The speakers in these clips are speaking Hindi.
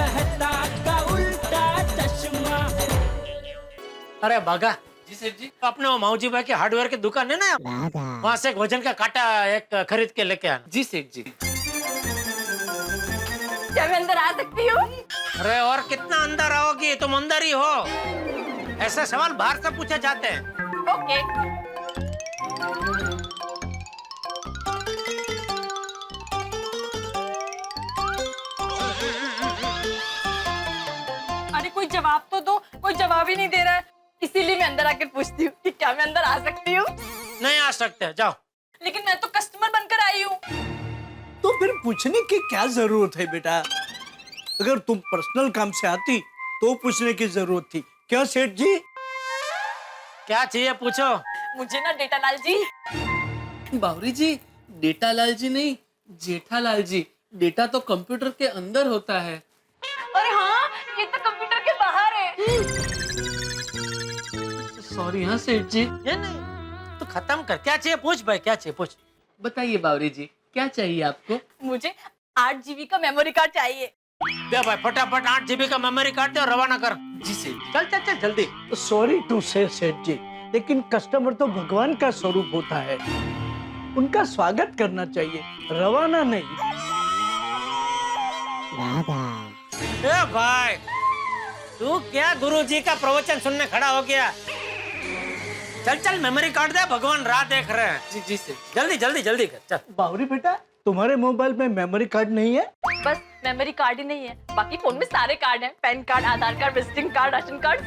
कहता का उल्टा चश्मा। अरे भागा जी सेठ जी। अपने वो माऊजी भाई की हार्डवेयर की दुकान है ना, वहाँ से एक वजन का काटा एक खरीद के लेके आना। जी सेठ जी। क्या मैं अंदर आ सकती हूँ? अरे और कितना अंदर आओगी, तुम अंदर ही हो। ऐसे सवाल बाहर से पूछे जाते हैं। ओके। अरे कोई जवाब तो दो, कोई जवाब ही नहीं दे रहा है, इसीलिए मैं अंदर आकर पूछती हूँ कि क्या मैं अंदर आ सकती हूँ? नहीं आ सकते, जाओ। लेकिन मैं तो कस्टमर बनकर आई हूँ। तो फिर पूछने की क्या जरूरत है बेटा? अगर तुम पर्सनल काम से आती तो पूछने की जरूरत थी। क्या सेठ जी? क्या चाहिए पूछो। मुझे ना डेटालाल जी। बावरी जी, डेटालाल जी नहीं, जेठालाल जी। डेटा तो कंप्यूटर के अंदर होता है। अरे हाँ, ये तो कंप्यूटर के बाहर है। सॉरी हाँ सेठ जी। ये नहीं तो खत्म कर, क्या चाहिए पूछ भाई, क्या चाहिए पूछ। बताइए बावरी जी, क्या चाहिए आपको? मुझे 8 GB का मेमोरी कार्ड चाहिए। दे भाई फटाफट 8 GB का मेमोरी कार्ड दे और रवाना कर। जी सेठ जी। चल चल चल जल्दी। सॉरी टू से सेठ जी, लेकिन कस्टमर तो भगवान का स्वरूप होता है, उनका स्वागत करना चाहिए, रवाना नहीं। ए भाई तू क्या गुरुजी का प्रवचन सुनने खड़ा हो गया? चल चल मेमोरी कार्ड दे, भगवान राह देख रहे हैं। जी जी सेठ। जल्दी जल्दी जल्दी कर चल। बावरी बेटा, तुम्हारे मोबाइल में मेमोरी कार्ड नहीं है? बस मेमोरी कार्ड ही नहीं है, बाकी फोन में सारे कार्ड हैं। PAN card, Aadhaar card, visiting card, ration card,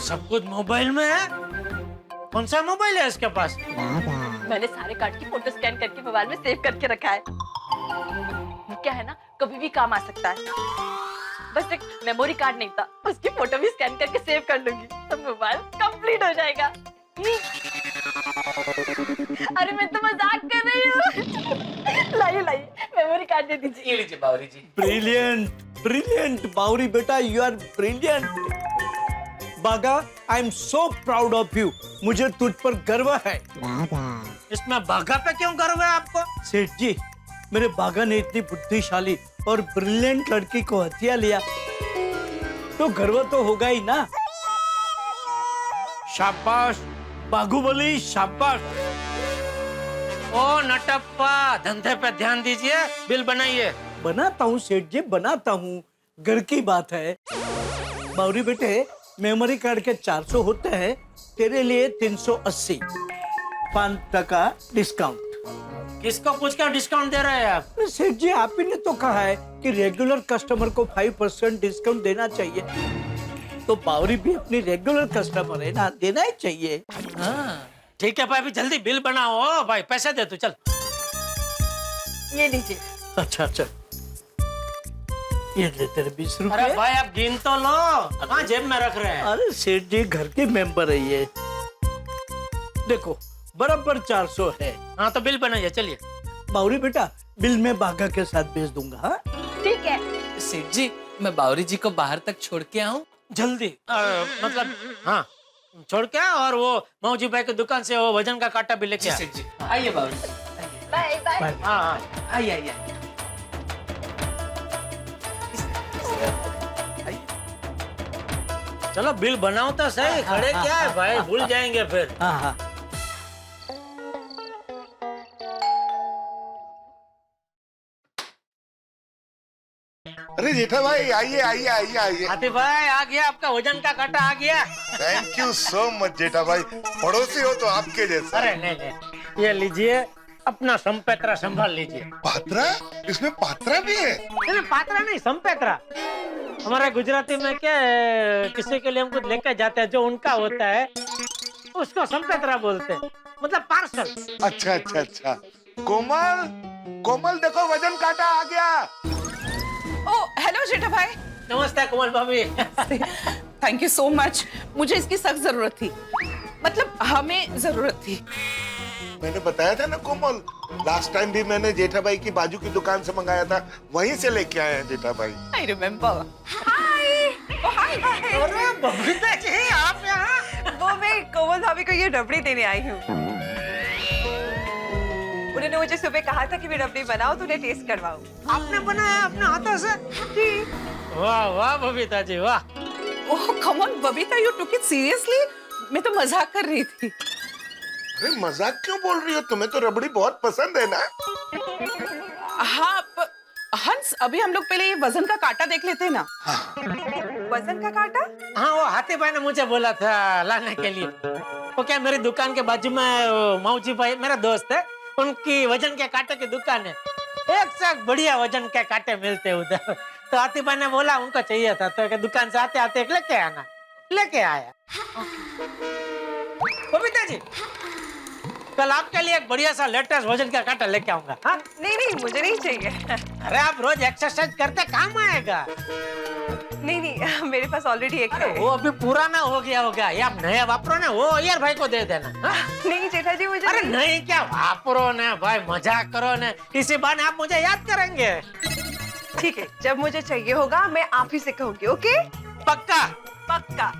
सब कुछ मोबाइल में है? कौन सा मोबाइल है इसके पास? मैंने सारे कार्ड की फोटो स्कैन करके मोबाइल में सेव करके रखा है। क्या है ना, कभी भी काम आ सकता है। बस एक मेमोरी कार्ड नहीं था, उसकी फोटो भी स्कैन करके सेव कर लूंगी तो मोबाइल कंप्लीट हो जाएगा। अरे मैं तो मजाक कर रही हूँ। लाइए लाइए मेमोरी कार्ड दे दीजिए। ये लीजिए बावरी जी। ब्रिलियंट ब्रिलियंट बावरी बेटा, you are brilliant. Bagha, I am so proud of you. मुझे तुझ पर गर्व है। इसमें बाघा पे क्यों गर्व है आपको? सेठ जी, मेरे बागा ने इतनी बुद्धिशाली और ब्रिलियंट लड़की को हथिया लिया तो गर्व तो होगा ही ना। शाबाश बाहुबली, शाबाश। ओ नटप्पा, धंधे पे ध्यान दीजिए, बिल बनाइए। बनाता हूँ सेठ जी, बनाता हूँ, घर की बात है। बावरी बेटे, मेमोरी कार्ड के 400 होते हैं, तेरे लिए 380, 5% डिस्काउंट। किसको पूछ कर डिस्काउंट दे रहे हैं आप? सेठ जी, आप ही ने तो कहा है कि रेगुलर कस्टमर को 5% डिस्काउंट देना चाहिए, तो बावरी भी अपनी रेगुलर कस्टमर है ना, देना ही चाहिए। हाँ ठीक है भाई, अभी जल्दी बिल बनाओ। ओ भाई पैसे दे तू, चल। ये लीजिए। अच्छा अच्छा, ये ले तेरे 20 अरे रुपए। भाई आप गिन तो लो, कहाँ जेब में रख रहे हैं? अरे सेठ जी, घर के मेंबर है ये। देखो बराबर 400 है। हाँ तो बिल बनाइए, चलिए। बावरी बेटा, बिल में बागा के साथ भेज दूंगा। हाँ? ठीक है। सेठ जी, मैं बावरी जी को बाहर तक छोड़ के आऊँ? जल्दी मतलब हाँ छोड़ के आ, और वो मौजी भाई की दुकान से वो वजन का काटा भी लेके आ। सेठ जी आइए बावरी जी, आइए। Bye bye. हाँ हाँ आइए आइए। चलो बिल बनाओ तो सही, खड़े क्या है भाई, भूल जाएंगे फिर। हाँ हाँ। अरे जेठा भाई, आइए आइए आइए आइए। हाथी भाई आ गया, आपका वजन का काटा आ गया। थैंक यू सो मच जेठा भाई, पड़ोसी हो तो आपके जैसा। अरे नहीं नहीं, ये लीजिए, अपना संपेत्रा संभाल लीजिए। पात्रा? इसमें पात्रा भी है? नहीं पात्रा नहीं, संपेत्रा। हमारे गुजराती में क्या है, किसी के लिए हम कुछ लेकर जाते हैं, जो उनका होता है उसको संपेत्रा बोलते हैं, मतलब पार्सल। अच्छा अच्छा अच्छा। कोमल, कोमल देखो वजन काटा आ गया। ओ हेलो जेठा भाई। नमस्ते कोमल भाभी। थैंक यू सो मच, मुझे इसकी सख्त जरूरत थी, मतलब हमें जरूरत थी। मैंने बताया था ना कोमल, लास्ट टाइम भी मैंने जेठा भाई की बाजू की दुकान से मंगाया था, वहीं से लेके आए हैं जेठा भाई। I remember. Hi hi. अरे बबीता जी आप यहाँ? वो मैं कोमल भाभी को ये रबड़ी देने आई हूँ। उन्होंने मुझे सुबह कहा था कि मैं रबड़ी बनाऊं तो उन्हें टेस्ट करवाऊं। आपने बनाया अपने हाथों से? वाह वाह बबीता जी वाह। Oh come on Babita, you took it seriously? मैं तो मजाक कर रही थी। अरे मजाक क्यों बोल रही हो? तुम्हें तो रबड़ी बहुत पसंद है ना। हाँ हंस, अभी हम लोग पहले ये वजन का कांटा देख लेते हैं ना। वजन का कांटा? हाँ वो हाथी भाई ने मुझे बोला था लाने के लिए। वो क्या मेरी दुकान के बाजू में मौजी भाई मेरा दोस्त है, उनकी वजन के कांटे की दुकान है। एक से एक बढ़िया वजन के कांटे मिलते हैं उधर। तो हाथी भाई ने बोला उनको चाहिए था, तो दुकान से आते आते एक लेके आना, लेके आया। बबीता जी कल आपके लिए एक बढ़िया सा लेटेस्ट वजन का कांटा लेके आऊंगा। हाँ नहीं मुझे नहीं चाहिए। अरे आप रोज एक्सरसाइज करते काम आएगा। नहीं मेरे पास ऑलरेडी एक है। वो अभी पुराना हो गया होगा, ये आप नया वापरो ना, वो यार भाई को दे देना। हाँ? नहीं जेठा जी मुझे अरे नहीं क्या वापरो ना भाई, मजाक करो ना, इसी बहाने आप मुझे याद करेंगे। ठीक है, जब मुझे चाहिए होगा मैं आप ही से कहूंगी। ओके पक्का? पक्का।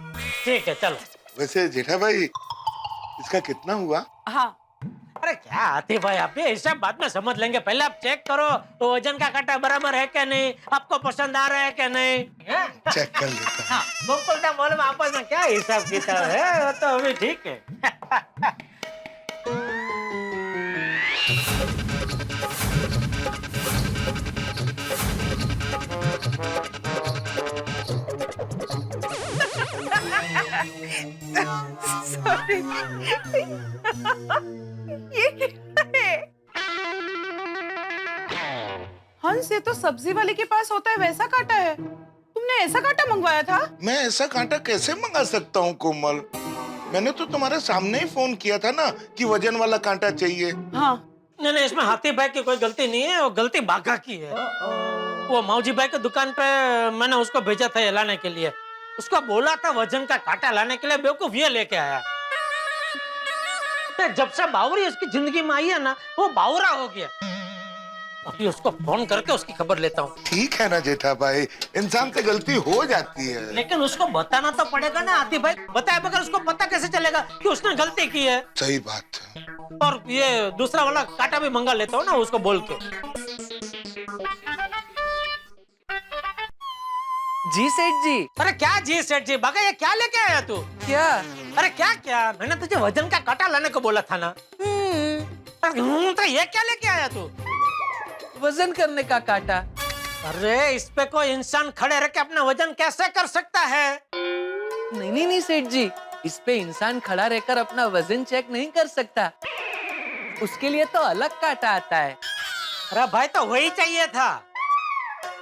ठीक है चलो। वैसे जेठा भाई इसका कितना हुआ? हाँ अरे क्या आते भाई, आप ये सब बाद में समझ लेंगे, पहले आप चेक करो तो वजन का कांटा बराबर है क्या नहीं, आपको पसंद आ रहा है क्या नहीं। चेक कर लेता। हाँ, गोकुलधाम मॉल में आपस में क्या हिसाब किताब है, वो तो अभी ठीक है। सॉरी। ये क्या है? हंस, ये तो सब्जी वाले के पास होता है वैसा कांटा है। तुमने ऐसा कांटा मंगवाया था? मैं ऐसा कांटा कैसे मंगा सकता हूँ कोमल? मैंने तो तुम्हारे सामने ही फोन किया था ना कि वजन वाला कांटा चाहिए। हाँ नहीं इसमें हाथी भाई की कोई गलती नहीं है, वो गलती बाघा की है। वो मौजी भाई की दुकान पे मैंने उसको भेजा था ये लाने के लिए, उसको बोला था वजन का कांटा लाने के लिए, बेवकूफ ये लेके आया। जब से बावरी उसकी जिंदगी में आई है ना, वो बावरा हो गया। अभी उसको फोन करके उसकी खबर लेता हूँ। ठीक है ना जेठा भाई, इंसान से गलती हो जाती है। लेकिन उसको बताना तो पड़ेगा ना आती भाई, बताए बगैर उसको पता कैसे चलेगा कि उसने गलती की है। सही बात है। और ये दूसरा वाला कांटा भी मंगा लेता हूँ ना उसको बोल के। जी सेठ जी। अरे क्या जी सेठ जी, बागा ये क्या लेके आया तू? क्या? अरे क्या क्या, मैंने तुझे वजन का कांटा लाने को बोला था ना। तो ये क्या लेके आया तू? वजन करने का कांटा। अरे इस पे कोई इंसान खड़े रह के अपना वजन कैसे कर सकता है? नहीं सेठ जी, इस पे इंसान खड़ा रहकर अपना वजन चेक नहीं कर सकता, उसके लिए तो अलग कांटा आता है। अरे भाई तो वही चाहिए था।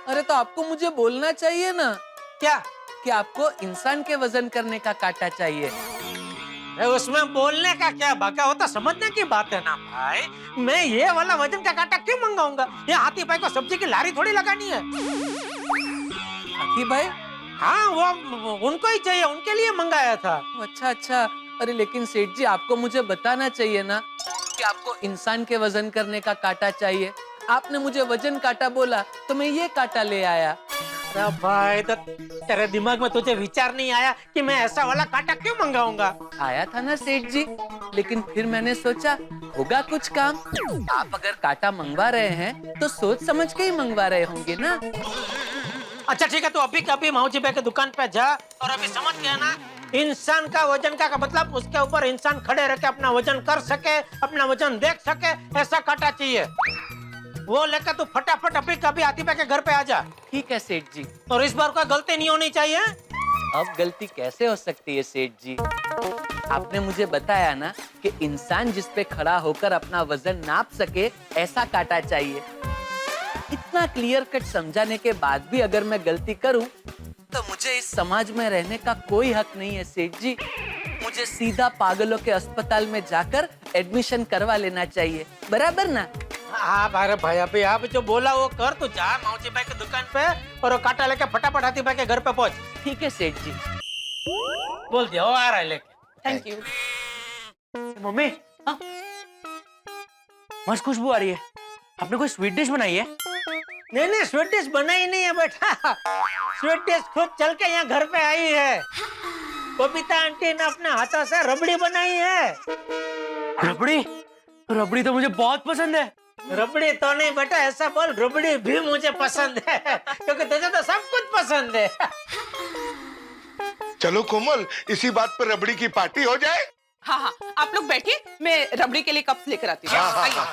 अरे तो आपको मुझे बोलना चाहिए ना क्या कि आपको इंसान के वजन करने का कांटा चाहिए। अरे उसमें बोलने का क्या बाका, वो तो समझने की बात है ना भाई। मैं ये वाला वजन का कांटा क्यों मंगाऊंगा? ये हाथी भाई को सब्जी की लारी थोड़ी लगानी है। हाथी भाई? हाँ वो उनको ही चाहिए, उनके लिए मंगाया था। अच्छा। अरे लेकिन सेठ जी आपको मुझे बताना चाहिए ना कि आपको इंसान के वजन करने का कांटा चाहिए। आपने मुझे वजन कांटा बोला तो मैं ये कांटा ले आया। अरे भाई तो तेरे दिमाग में तुझे विचार नहीं आया कि मैं ऐसा वाला कांटा क्यों मंगाऊंगा? आया था ना सेठ जी, लेकिन फिर मैंने सोचा होगा कुछ काम। आप अगर कांटा मंगवा रहे हैं तो सोच समझ के ही मंगवा रहे होंगे ना। अच्छा ठीक है, तो अभी कभी मौजी भाई की दुकान पे जा और अभी समझ गया ना, इंसान का वजन का मतलब उसके ऊपर इंसान खड़े रह के अपना वजन कर सके, अपना वजन देख सके, ऐसा कांटा चाहिए। वो लेकर तू फटाफट अभी कभी हाथी भाई के घर पे आ जा। ठीक है सेठ जी। और इस बार कोई गलती नहीं होनी चाहिए। अब गलती कैसे हो सकती है सेठ जी? आपने मुझे बताया ना कि इंसान जिस पे खड़ा होकर अपना वजन नाप सके ऐसा कांटा चाहिए। इतना क्लियर कट समझाने के बाद भी अगर मैं गलती करूं तो मुझे इस समाज में रहने का कोई हक नहीं है सेठ जी। मुझे सीधा पागलों के अस्पताल में जाकर एडमिशन करवा लेना चाहिए, बराबर ना? हाँ अरे भाई अभी आप जो बोला वो कर, तो जा मौजी भाई की दुकान पे और वो कांटा लेके फटाफट हाथी भाई के घर पे पहुंच। ठीक है सेठ जी। बोल दिया, वो आ रहा है लेके। Thank you. मम्मी, मस्त खुशबू आ रही है। आपने कोई स्वीट डिश बनाई है? नहीं स्वीट डिश बनाई नहीं है बेटा, स्वीट डिश खुद चल के यहाँ घर पे आई है। बबीता आंटी ने अपने हाथों से रबड़ी बनाई है। रबड़ी? रबड़ी तो मुझे बहुत पसंद है। रबड़ी तो नहीं बेटा, ऐसा बोल रबड़ी भी मुझे पसंद है क्योंकि तुझे तो सब कुछ पसंद है। चलो कोमल, इसी बात पर रबड़ी की पार्टी हो जाए। हाँ हाँ, आप लोग बैठिए, मैं रबड़ी के लिए कप्स लेकर आती हूँ। आइए।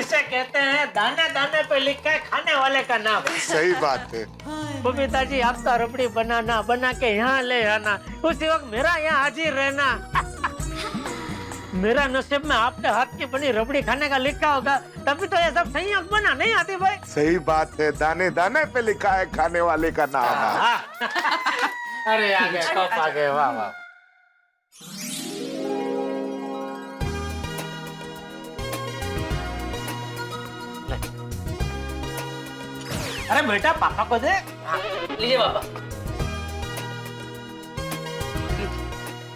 इसे कहते हैं दाने दाने पे लिखा है खाने वाले का नाम। सही बात है। बबीता जी, आपका रबड़ी बनाना, बना के यहाँ ले आना, उसी वक्त मेरा यहाँ हाजिर रहना। मेरा नसीब में आपके हाथ की बनी रबड़ी खाने का लिखा होगा, तभी तो ये सब संयोग बना, नहीं आती भाई? सही बात है, दाने दाने पे लिखा है खाने वाले का नाम। अरे आ गए, कप आ गए, वाह वाह। अरे बेटा, पापा को दे। लीजिए पापा।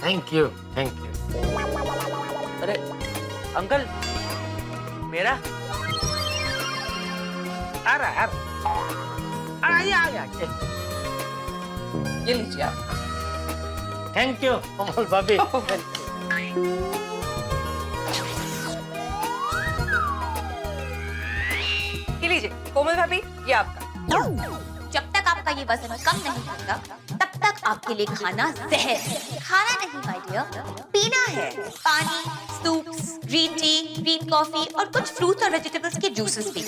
Thank you, thank you. अरे अंकल, मेरा? आ रहा है, आ गया। ये लीजिए आप। थैंक यू कोमल भाभी। ये लीजिए कोमल भाभी, ये आपका। जब तक आपका ये वजन कम नहीं होता तब तक आपके लिए खाना जहर है। खाना नहीं माय डियर, पीना है। पानी, soups, green tea, green coffee और कुछ फ्रूट्स और वेजिटेबल्स के जूसेस भी।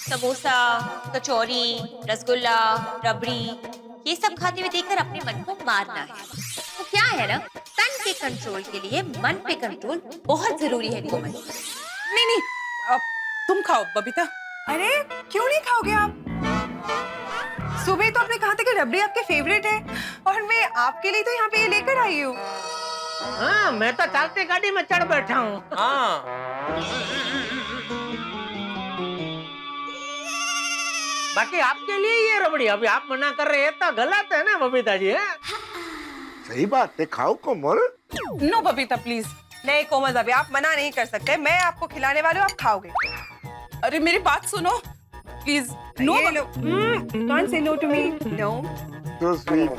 समोसा, कचौरी, रसगुल्ला, रबड़ी, ये सब खाते हुए देखकर अपने मन को मारना है। तो क्या है ना, तन के कंट्रोल के लिए मन पे कंट्रोल बहुत जरूरी है कोमल। नहीं नहीं, अब तुम खाओ बबीता। अरे क्यों नहीं खाओगे आप? सुबह तो आपने कहा था कि रबड़ी आपके फेवरेट है, और मैं आपके लिए तो यहाँ पे ये लेकर आई हूँ। हाँ, मैं तो चलती गाड़ी में चढ़ बैठा हूँ। हाँ। बाकी आपके लिए ये रबड़ी, अभी आप मना कर रहे हैं तो गलत है ना बबीता जी? है सही बात है, खाओ कोमल। No Babita please. नहीं कोमल भाभी, आप मना नहीं कर सकते, मैं आपको खिलाने वाली हूँ, आप खाओगे। अरे मेरी बात सुनो प्लीज। नो ये लो। Can't say no to me. No. So sweet.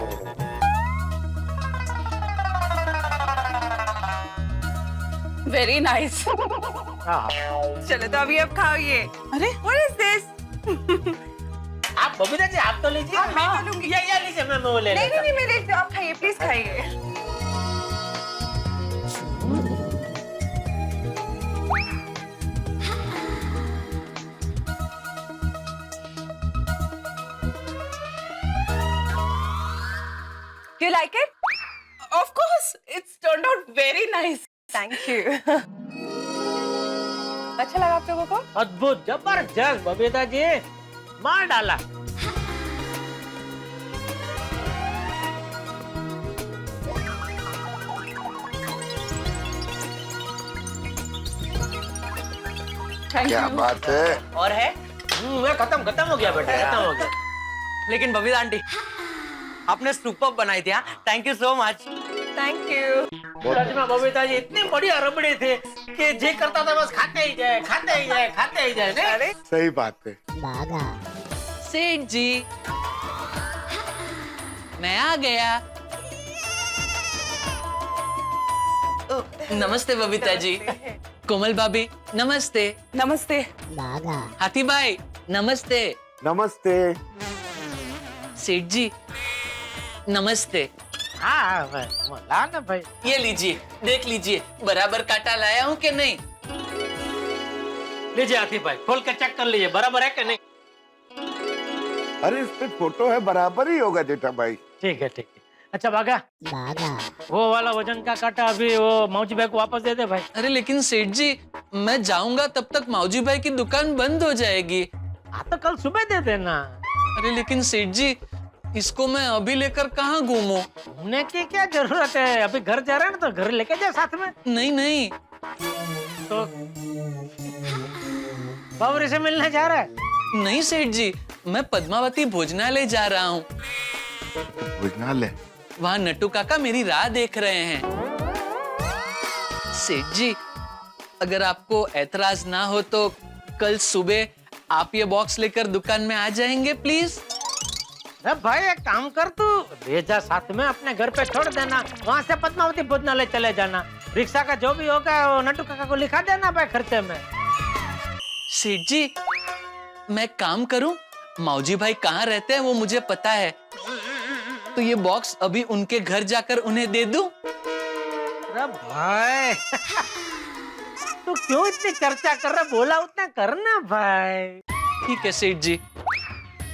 Very nice. चलो तो अभी आप खाओ ये। अरे What is this? आप बबीता जी, आप तो लीजिए। हाँ, मैं तो लूंगी। ये लीजिए, मैं वो ले नहीं लेता नहीं नहीं, मैं ले, आप खाइए, प्लीज खाइए। Do you like it? Of course, it's turned out very nice. Thank you. अच्छा लगा आप लोगों को? अद्भुत, जबरदस्त बबीता जी, मार डाला। क्या बात है। और है? खत्म हो गया बेटा, खत्म हो गया। लेकिन बबीता आंटी, आपने सुपर बनाई थी। हाँ, thank you so much. Thank you. सच में बबीता जी, इतनी बढ़िया रबड़ी थी कि जी करता था बस खाते ही जाए, खाते ही जाए, खाते ही जाए। नहीं? अरे सही बात है। सेठ जी, मैं आ गया। नमस्ते बबीता जी। कोमल भाभी नमस्ते। नमस्ते। हाथी भाई नमस्ते। नमस्ते। सेठ जी नमस्ते। हाँ, ला ना भाई। ये लीजिए, देख लीजिए बराबर काटा लाया हूँ कि नहीं। लीजिए आतिफ भाई, खोल के चेक कर लीजिए, बराबर है कि नहीं। अरे इस पे फोटो है, बराबर ही होगा जेठा भाई। ठीक है, ठीक है। अच्छा भागा, वो वाला वजन का काटा अभी वो मौजी भाई को वापस दे दे भाई। अरे लेकिन सेठ जी, मैं जाऊंगा तब तक मौजी भाई की दुकान बंद हो जाएगी। हाँ तो कल सुबह दे देना। अरे लेकिन सेठ जी, इसको मैं अभी लेकर कहाँ घूमूं? घूमने की क्या जरूरत है, अभी घर जा रहे हैं ना, तो घर लेके जाए साथ में। नहीं नहीं, तो बाबरी से मिलने जा रहा है? नहीं सेठ जी, मैं पद्मावती भोजनालय जा रहा हूँ। भोजनालय? वहाँ नट्टू काका मेरी राह देख रहे हैं। सेठ जी, अगर आपको ऐतराज ना हो तो कल सुबह आप ये बॉक्स लेकर दुकान में आ जाएंगे प्लीज। अरे भाई एक काम कर, तू ले जा साथ में, अपने घर पे छोड़ देना, वहाँ से पद्मावती भोजनालय चले जाना। रिक्शा का जो भी होगा वो नट्टू काका को लिखा देना भाई खर्चे में। सेठ जी, मैं काम करूं? मौजी भाई कहाँ रहते हैं वो मुझे पता है, तो ये बॉक्स अभी उनके घर जाकर उन्हें दे दूं? अरे भाई तू क्यों इतनी चर्चा कर रहा, बोला उतना करना भाई। ठीक है सेठ जी।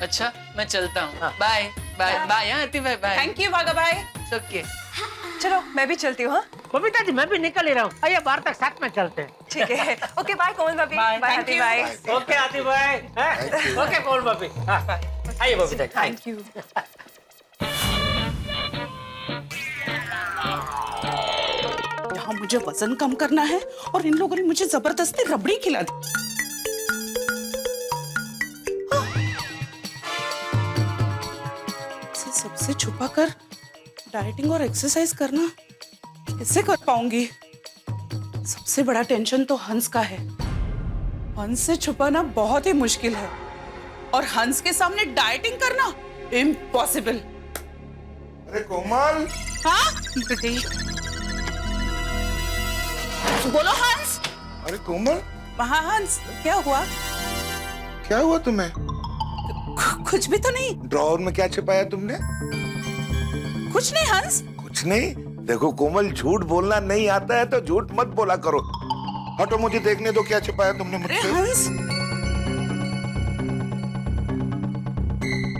अच्छा मैं चलता हूँ, बाय बाय बाय। हाँ आती भाई बाय। थैंक यू भागा भाई। ओके। चलो मैं भी चलती हूँ। हाँ बबीता जी मैं भी निकल ही रहा हूँ, आइए बाहर तक साथ में चलते हैं। ठीक है। ओके बाय कोमल भाभी। Bye, बाय thank हाथी you. भाई। ओके आती भाई। ओके कौन भाभी। हाँ, आइए बबीता जी, आइए। Thank you. यहाँ मुझे वजन कम करना है और इन लोगों ने मुझे जबरदस्ती रबड़ी खिला दी। इसे सबसे छुपा कर डाइटिंग और एक्सरसाइज करना कैसे कर पाऊंगी? सबसे बड़ा टेंशन तो हंस का है। हंस से छुपाना बहुत ही मुश्किल है और हंस के सामने डाइटिंग करना इम्पॉसिबल। अरे कोमल, हाँ बेटी, बोलो हंस। अरे कोमल, हाँ हंस, क्या हुआ? क्या हुआ तुम्हें? कुछ भी तो नहीं। ड्रॉअर में क्या छिपाया तुमने? कुछ नहीं हंस। कुछ नहीं। देखो कोमल, झूठ बोलना नहीं आता है तो झूठ मत बोला करो। हटो, मुझे देखने दो क्या छिपाया तुमने अरे मुझसे। हंस,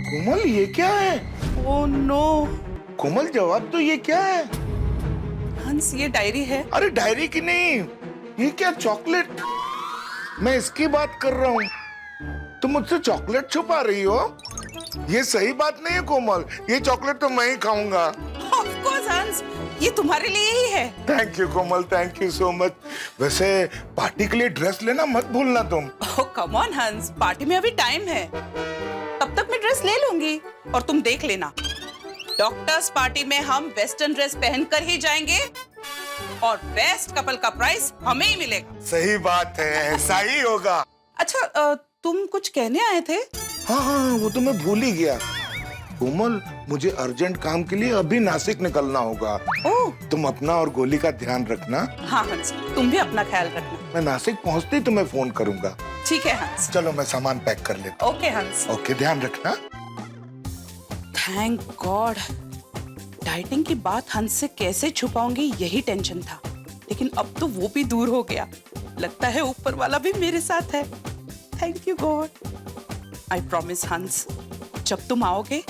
कोमल ये क्या है? Oh no. कोमल जवाब तो, ये क्या है? हंस ये डायरी है। अरे डायरी की नहीं, ये क्या चॉकलेट? मैं इसकी बात कर रहा हूँ। तुम मुझसे चॉकलेट छुपा रही हो? ये सही बात नहीं है कोमल, ये चॉकलेट तो मैं ही खाऊंगा। ऑफ कोर्स हंस, ये तुम्हारे लिए ही है। Thank you Komal, thank you so much. वैसे पार्टी के लिए ड्रेस लेना मत भूलना तुम। ओह कम ऑन हंस, पार्टी में अभी टाइम है, तब तक मैं ड्रेस ले लूंगी। और तुम देख लेना, डॉक्टर्स पार्टी में हम वेस्टर्न ड्रेस पहनकर ही जाएंगे और बेस्ट कपल का प्राइस हमें ही मिलेगा। सही बात है, ऐसा ही होगा। अच्छा तुम कुछ कहने आए थे? हाँ हाँ, वो तो मैं भूल ही गया। कोमल, मुझे अर्जेंट काम के लिए अभी नासिक निकलना होगा। ओह तुम अपना और गोली का ध्यान रखना। हाँ हंस, तुम भी अपना ख्याल रखना। मैं नासिक पहुंचते ही तुम्हें फोन करूंगा। ठीक है हंस। चलो मैं सामान पैक कर लेता ओके हंस। हूँ। ओके, ध्यान रखना। थैंक गॉड, डाइटिंग की बात हंस से कैसे छुपाऊंगी यही टेंशन था, लेकिन अब तो वो भी दूर हो गया। लगता है ऊपर वाला भी मेरे साथ है। Thank you God. I promise हंस, जब तुम आओगे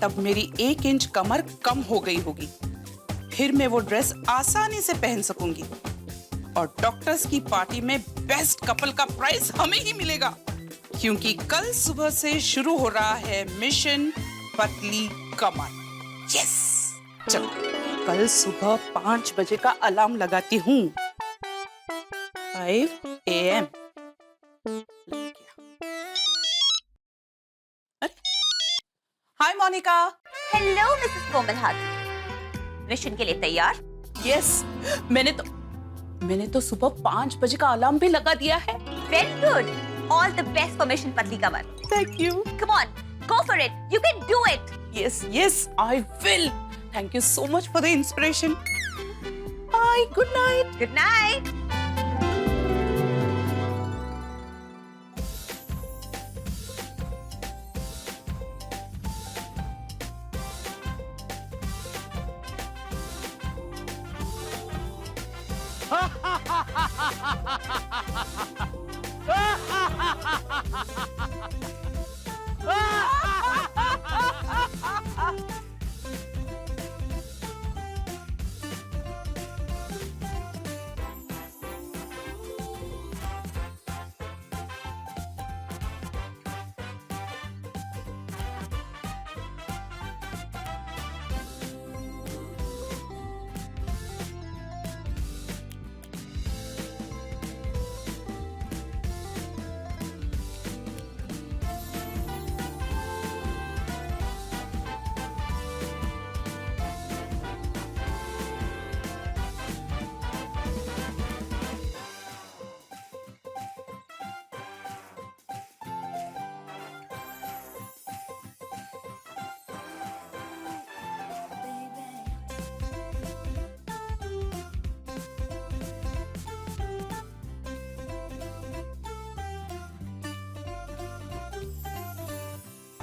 तब मेरी 1 इंच कमर कम हो गई होगी, फिर मैं वो ड्रेस आसानी से पहन सकूंगी और डॉक्टर्स की पार्टी में बेस्ट कपल का प्राइज हमें ही मिलेगा, क्योंकि कल सुबह से शुरू हो रहा है मिशन पतली कमर। यस, चलो कल सुबह 5 बजे का अलार्म लगाती हूँ। 5 AM। Hi Monica. Hello Mrs Komal Hathi, mission के लिए तैयार? यस, मैंने तो सुबह 5 बजे का अलार्म भी लगा दिया है। Very good, all the best for mission पतली कमर। Thank you. Come on, go for it, you can do it. Yes yes, I will. Thank you so much for the inspiration. Bye, good night. Good night.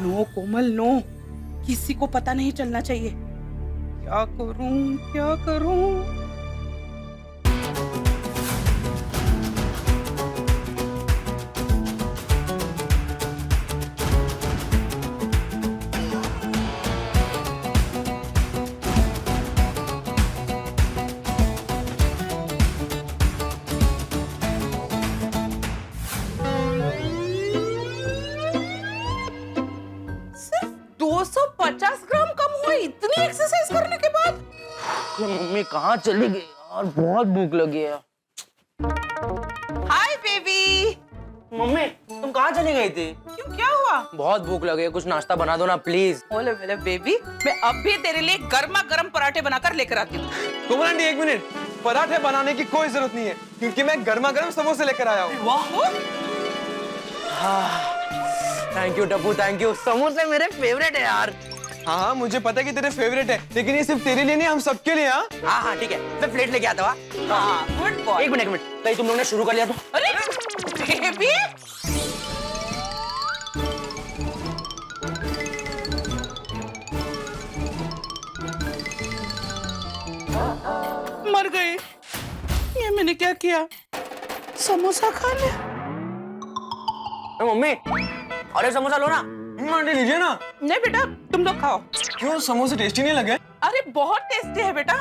No Komal no, किसी को पता नहीं चलना चाहिए। क्या करूं क्या करूं? सिर्फ 250 ग्राम कम हुआ इतनी एक्सरसाइज करने के बाद। मम्मी कहाँ चली गई यार, बहुत भूख लगी है। Hi baby. मम्मी तुम कहाँ चली गई थी? क्यों क्या हुआ? बहुत भूख लगी है, कुछ नाश्ता बना दो ना प्लीज। बोले बोले बेबी, मैं अब भी तेरे लिए गर्मा गर्म पराठे बनाकर लेकर आती हूँ। कोमल आंटी एक मिनट, पराठे बनाने की कोई जरूरत नहीं है क्योंकि मैं गर्मा गर्म समोसे लेकर आया हूँ। वाह, thank you Tappu, thank you. समोसे मेरे फेवरेट है यार। हाँ हाँ मुझे पता है कि तेरे फेवरेट है, लेकिन ये सिर्फ तेरे लिए नहीं, हम सबके लिए। हाँ हाँ हाँ ठीक है, मैं प्लेट लेके आता हूँ। Good boy. एक मिनट कहीं तुम लोगों ने शुरू कर लिया तो? अरे बेबी, मर गई। ये मैंने क्या किया? समोसा खा लिया। मम्मी और एक समोसा लो ना। आंटी लीजिए ना। नहीं बेटा, तुम लोग खाओ। क्यों, समोसे टेस्टी नहीं लगे? अरे बहुत टेस्टी है बेटा,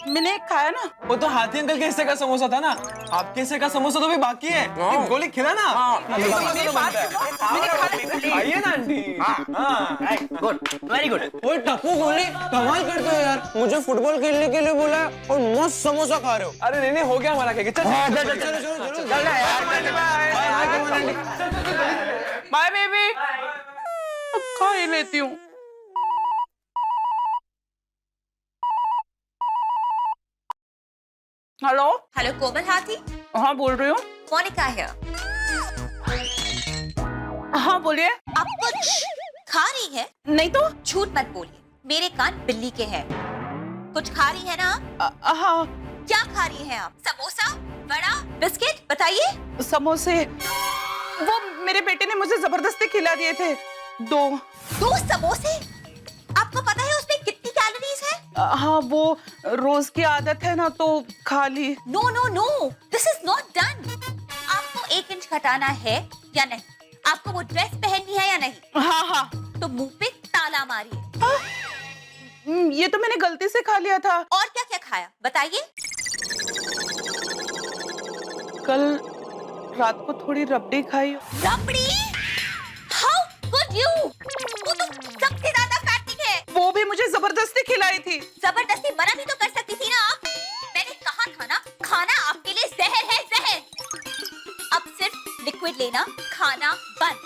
मैंने खाया ना। वो तो हाथी अंकल के हिस्से का समोसा था ना, आपके हिस्से का समोसा तो भी बाकी है। एक गोली खिला ना। मेरी बात सुनो, मैंने खा लिया। आइए ना आंटी। हाँ गुड, वेरी गुड। ओए टप्पू गोली, कमाल करते हो यार, मुझे फुटबॉल खेलने के लिए बोला है और मस्त समोसा खा रहे हो। अरे नहीं नहीं हो गया हमारा, क्या चल बाय बेबी, अब खा ही लेती हूँ। हेलो। हेलो कोमल हाथी, हाँ बोल रही हूँ। मोनिका है। हाँ बोलिए। आप कुछ खा रही है? नहीं तो। झूठ मत बोलिए, मेरे कान बिल्ली के हैं। कुछ खा रही है ना? हाँ। क्या खा रही हैं आप? समोसा, बड़ा, बिस्किट, बताइए। समोसे, वो मेरे बेटे ने मुझे जबरदस्ती खिला दिए थे। दो समोसे? आपको पता है उसमें कितनी कैलोरीज है? हाँ वो रोज की आदत है ना, तो खा ली। No no no, this is not done. आपको 1 इंच घटाना है या नहीं? आपको वो ड्रेस पहननी है या नहीं? हाँ हाँ। तो मुंह पे ताला मारिए। ये तो मैंने गलती से खा लिया था। और क्या क्या खाया बताइए। कल रात को थोड़ी रबड़ी खाई। रबड़ी? How could you? वो तो सबसे ज्यादा फैटी है। वो भी मुझे जबरदस्ती खिलाई थी। जबरदस्ती मना भी तो कर सकती थी ना आप। मैंने कहा था ना, खाना आपके लिए जहर है, जहर। अब सिर्फ लिक्विड लेना, खाना बंद।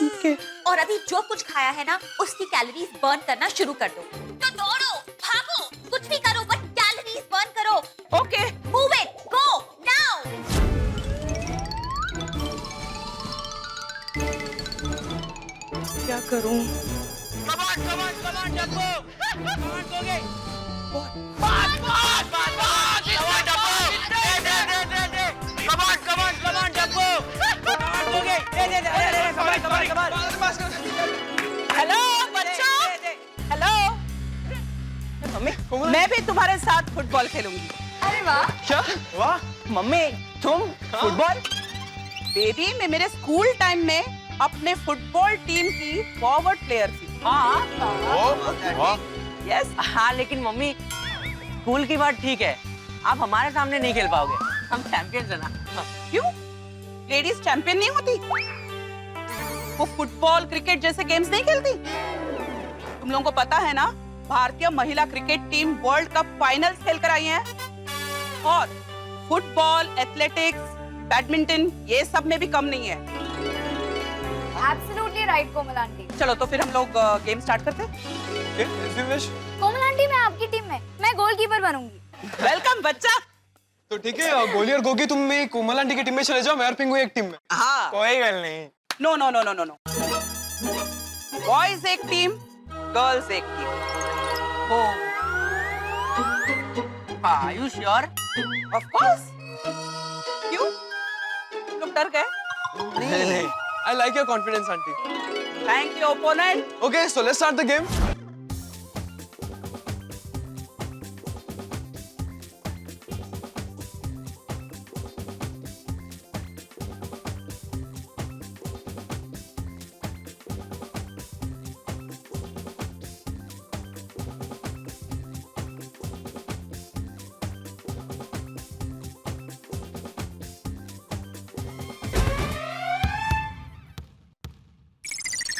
Okay. और अभी जो कुछ खाया है ना, उसकी कैलोरीज बर्न करना शुरू कर दो। तो दौड़ो, भागो, कुछ भी करो, बट कैलोरीज बर्न करो। Okay. Move it, go now. क्या करूं? हेलो बच्चों, हेलो। मम्मी, मैं भी तुम्हारे साथ फुटबॉल खेलूंगी। अरे वाह। क्या? वाह मम्मी तुम फुटबॉल? बेबी, मैं मेरे स्कूल टाइम में अपने फुटबॉल टीम की फॉरवर्ड प्लेयर थी। वाह। यस। हाँ लेकिन मम्मी स्कूल की बात ठीक है, आप हमारे सामने नहीं खेल पाओगे, हम चैंपियंस है ना। क्यों? लेडीज चैंपियन नहीं होती? वो फुटबॉल क्रिकेट जैसे गेम्स नहीं खेलती? तुम लोगों को पता है ना, भारतीय महिला cricket team world cup finals खेल कर आई है। और फुटबॉल, एथलेटिक्स, बैडमिंटन, ये सब में भी कम नहीं है। एब्सोल्युटली राइट कोमल आंटी। चलो तो फिर हम लोग गेम स्टार्ट करते हैं। कोमल आंटी, मैं आपकी टीम में, मैं गोलकीपर बनूंगी। वेलकम बच्चा। तो ठीक है, गोली और गोगी तुम भी कोमल आंटी की टीम में चले जाओ, मैं और पिंगू एक टीम में। हाँ। कोई गल नहीं। No no no no no no. Boys एक टीम, गर्ल्स एक team. Are you sure? Of course. क्यों? तुम लोग डर गए? नहीं। I like your confidence, auntie. Thank you, opponent. Okay, so let's start the game.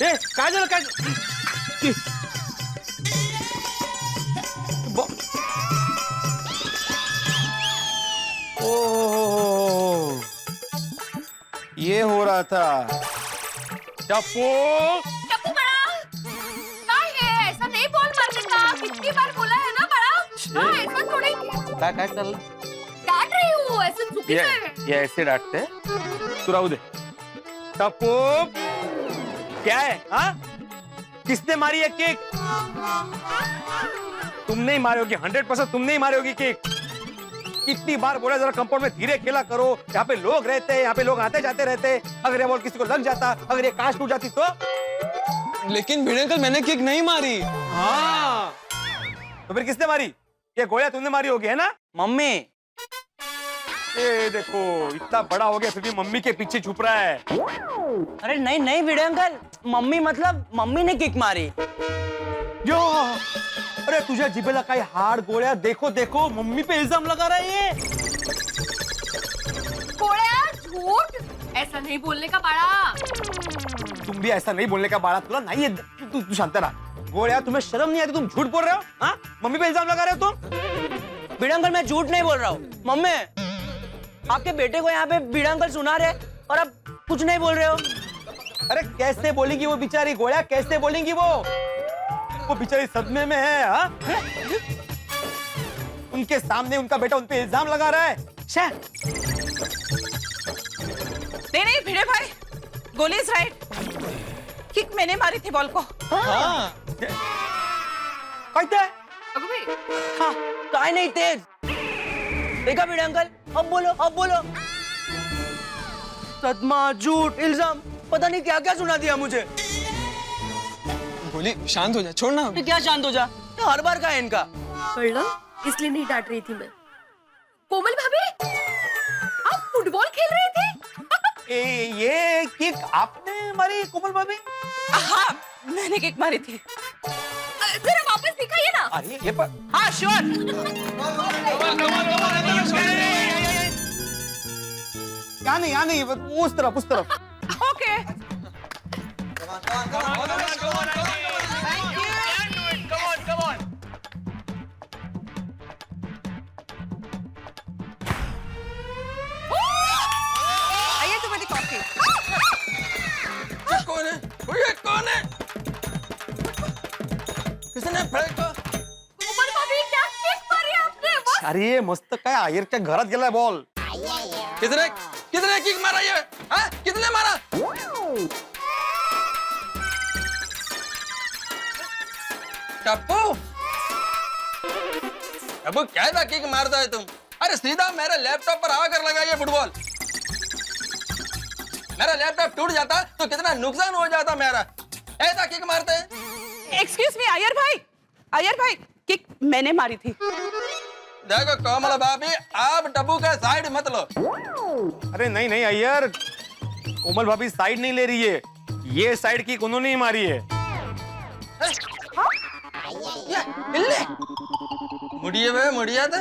ए काय झालं काय ओह, ये हो रहा था. टप्पू टप्पू बड़ा काय है ऐसा नहीं बॉल मारने का कितनी बार बोला है ना बड़ा हाँ ऐसा थोड़ी काय काय चाललं डांट रही हूँ ऐसा चुकीचं आहे ये ऐसे डांटते तू राहू दे टप्पू क्या है हाँ किसने मारी है किक तुम नहीं मारोगी 100% तुम नहीं मारोगी किक कितनी बार बोला जरा कंपाउंड में धीरे खेला करो यहाँ पे लोग रहते हैं यहाँ पे लोग आते जाते रहते हैं अगर ये बॉल किसी को लग जाता अगर ये कांच टूट जाती तो लेकिन भिड़े अंकल मैंने किक नहीं मारी. हाँ तो फिर किसने मारी ये गोया तुमने मारी होगी है ना मम्मी. ये देखो इतना बड़ा हो गया फिर भी मम्मी के पीछे छुप रहा है अरे नहीं नहीं भिड़े अंकल मम्मी मतलब मम्मी ने किक मारी. यो अरे तुझ्या जिभेला काही हाड गोळ्या देखो देखो मम्मी पे इल्जाम लगा रहा है ये गोळ्या झूठ ऐसा नहीं बोलने का बड़ा तुम भी ऐसा नहीं बोलने का बाड़ा तुला नहीं है तू शांत रहा गोळ्या तुम्हें शर्म नहीं आती तुम झूठ बोल रहे हो हाँ मम्मी पे इल्जाम लगा रहे हो तुम भिड़े अंकल मैं झूठ नहीं बोल रहा हूँ. मम्मी आपके बेटे को यहाँ पे भिड़े अंकल सुना रहे और आप कुछ नहीं बोल रहे हो. अरे कैसे बोलेंगी वो बेचारी गोळ्या कैसे बोलेंगी वो बेचारी सदमे में है हाँ उनके सामने उनका बेटा उन पे इल्जाम लगा रहा है नहीं नहीं भिड़े भाई गोली इज राइट. किक मैंने मारी थी बॉल को. कहते हैं अगं बाई हाँ काय नहीं तेज. देखा भिड़े अंकल अब बोलो. सदमा झूठ इल्जाम पता नहीं क्या क्या सुना दिया मुझे. गोली शांत हो जा, छोड़ ना. तो क्या शांत हो जा तो हर बार का है इनका. पढ़ना इसलिए नहीं डांट रही थी मैं. कोमल भाभी आप फुटबॉल खेल रहे थे ये किक आपने मारी कोमल भाभी हाँ मैंने किक मारी थी. जरा वापस दिखाइए ना. अरे ये पर हाँ श्योर. यहाँ नहीं उस तरफ ओके. आइए तुम्हारी कॉफी. कौन है? ये कौन है? किसने फेंका? कोमल भाभी क्या किक मारी आपने बस. अरे मस्त काय आयरच्या घरात गेलाय बॉल कितने किक मारा ये? हाँ? कितने मारा? टप्पू टप्पू क्या था किक मारता है तुम? अरे सीधा मेरे लैपटॉप पर आकर लगा ये फुटबॉल. मेरा लैपटॉप टूट जाता तो कितना नुकसान हो जाता मेरा. ऐसा किक मारते हैं? एक्सक्यूज मी अय्यर भाई किक मैंने मारी थी. देखो कोमल भाभी आप टप्पू का साइड मत लो. अरे नहीं अय्यर कोमल भाभी साइड नहीं ले रही है ये साइड की उन्होंने ही मारी है मुड़िया था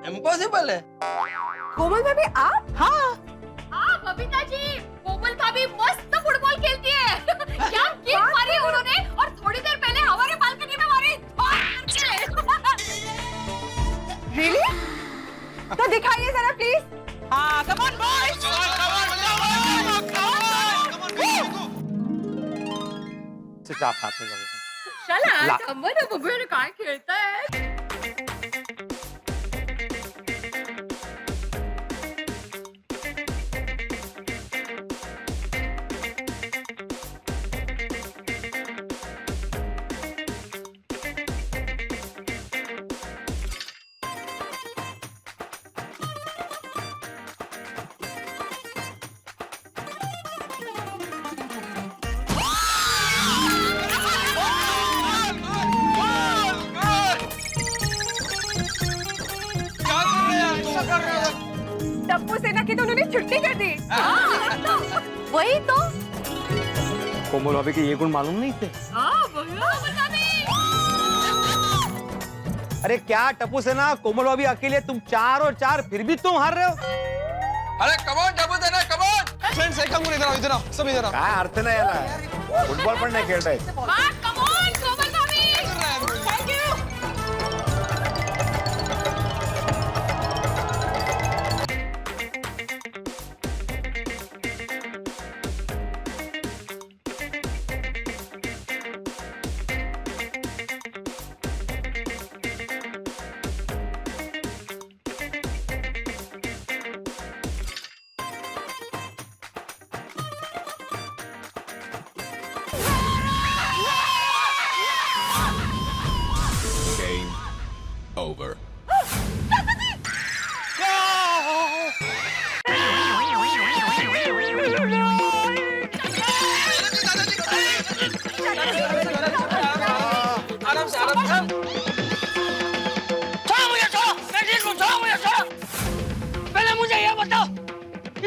इम्पॉसिबल है. कोमल भाभी आप? हाँ हाँ बबीता जी कोमल भाभी मस्त फुटबॉल खेलती है क्या किक मारी उन्होंने और थोड़ी देर पहले हमारे बालकनी में मारी. रियली? तो दिखाइए जरा प्लीज. हाँ कम ऑन बॉयज. चाप हाथ में जाओ. चला अमर बघूया काय खेळताय. वही तो। कोमल भाभी के ये गुण मालूम नहीं थे? अरे क्या टप्पू सेना, कोमल भाभी अकेले, तुम 4 और 4, फिर भी तुम हार रहे हो। अरे कमॉन टप्पू सेना कमॉन. फ्रेंड्स इधर आओ सब इधर आओ. काय अर्थ नाही याला. फुटबॉल पण नाही खेळताय. Game over. आराम से आराम से. छोड़ो मुझे, छोड़ो, मैं ठीक हूँ, छोड़ो मुझे, छोड़ो. पहले मुझे ये बताओ,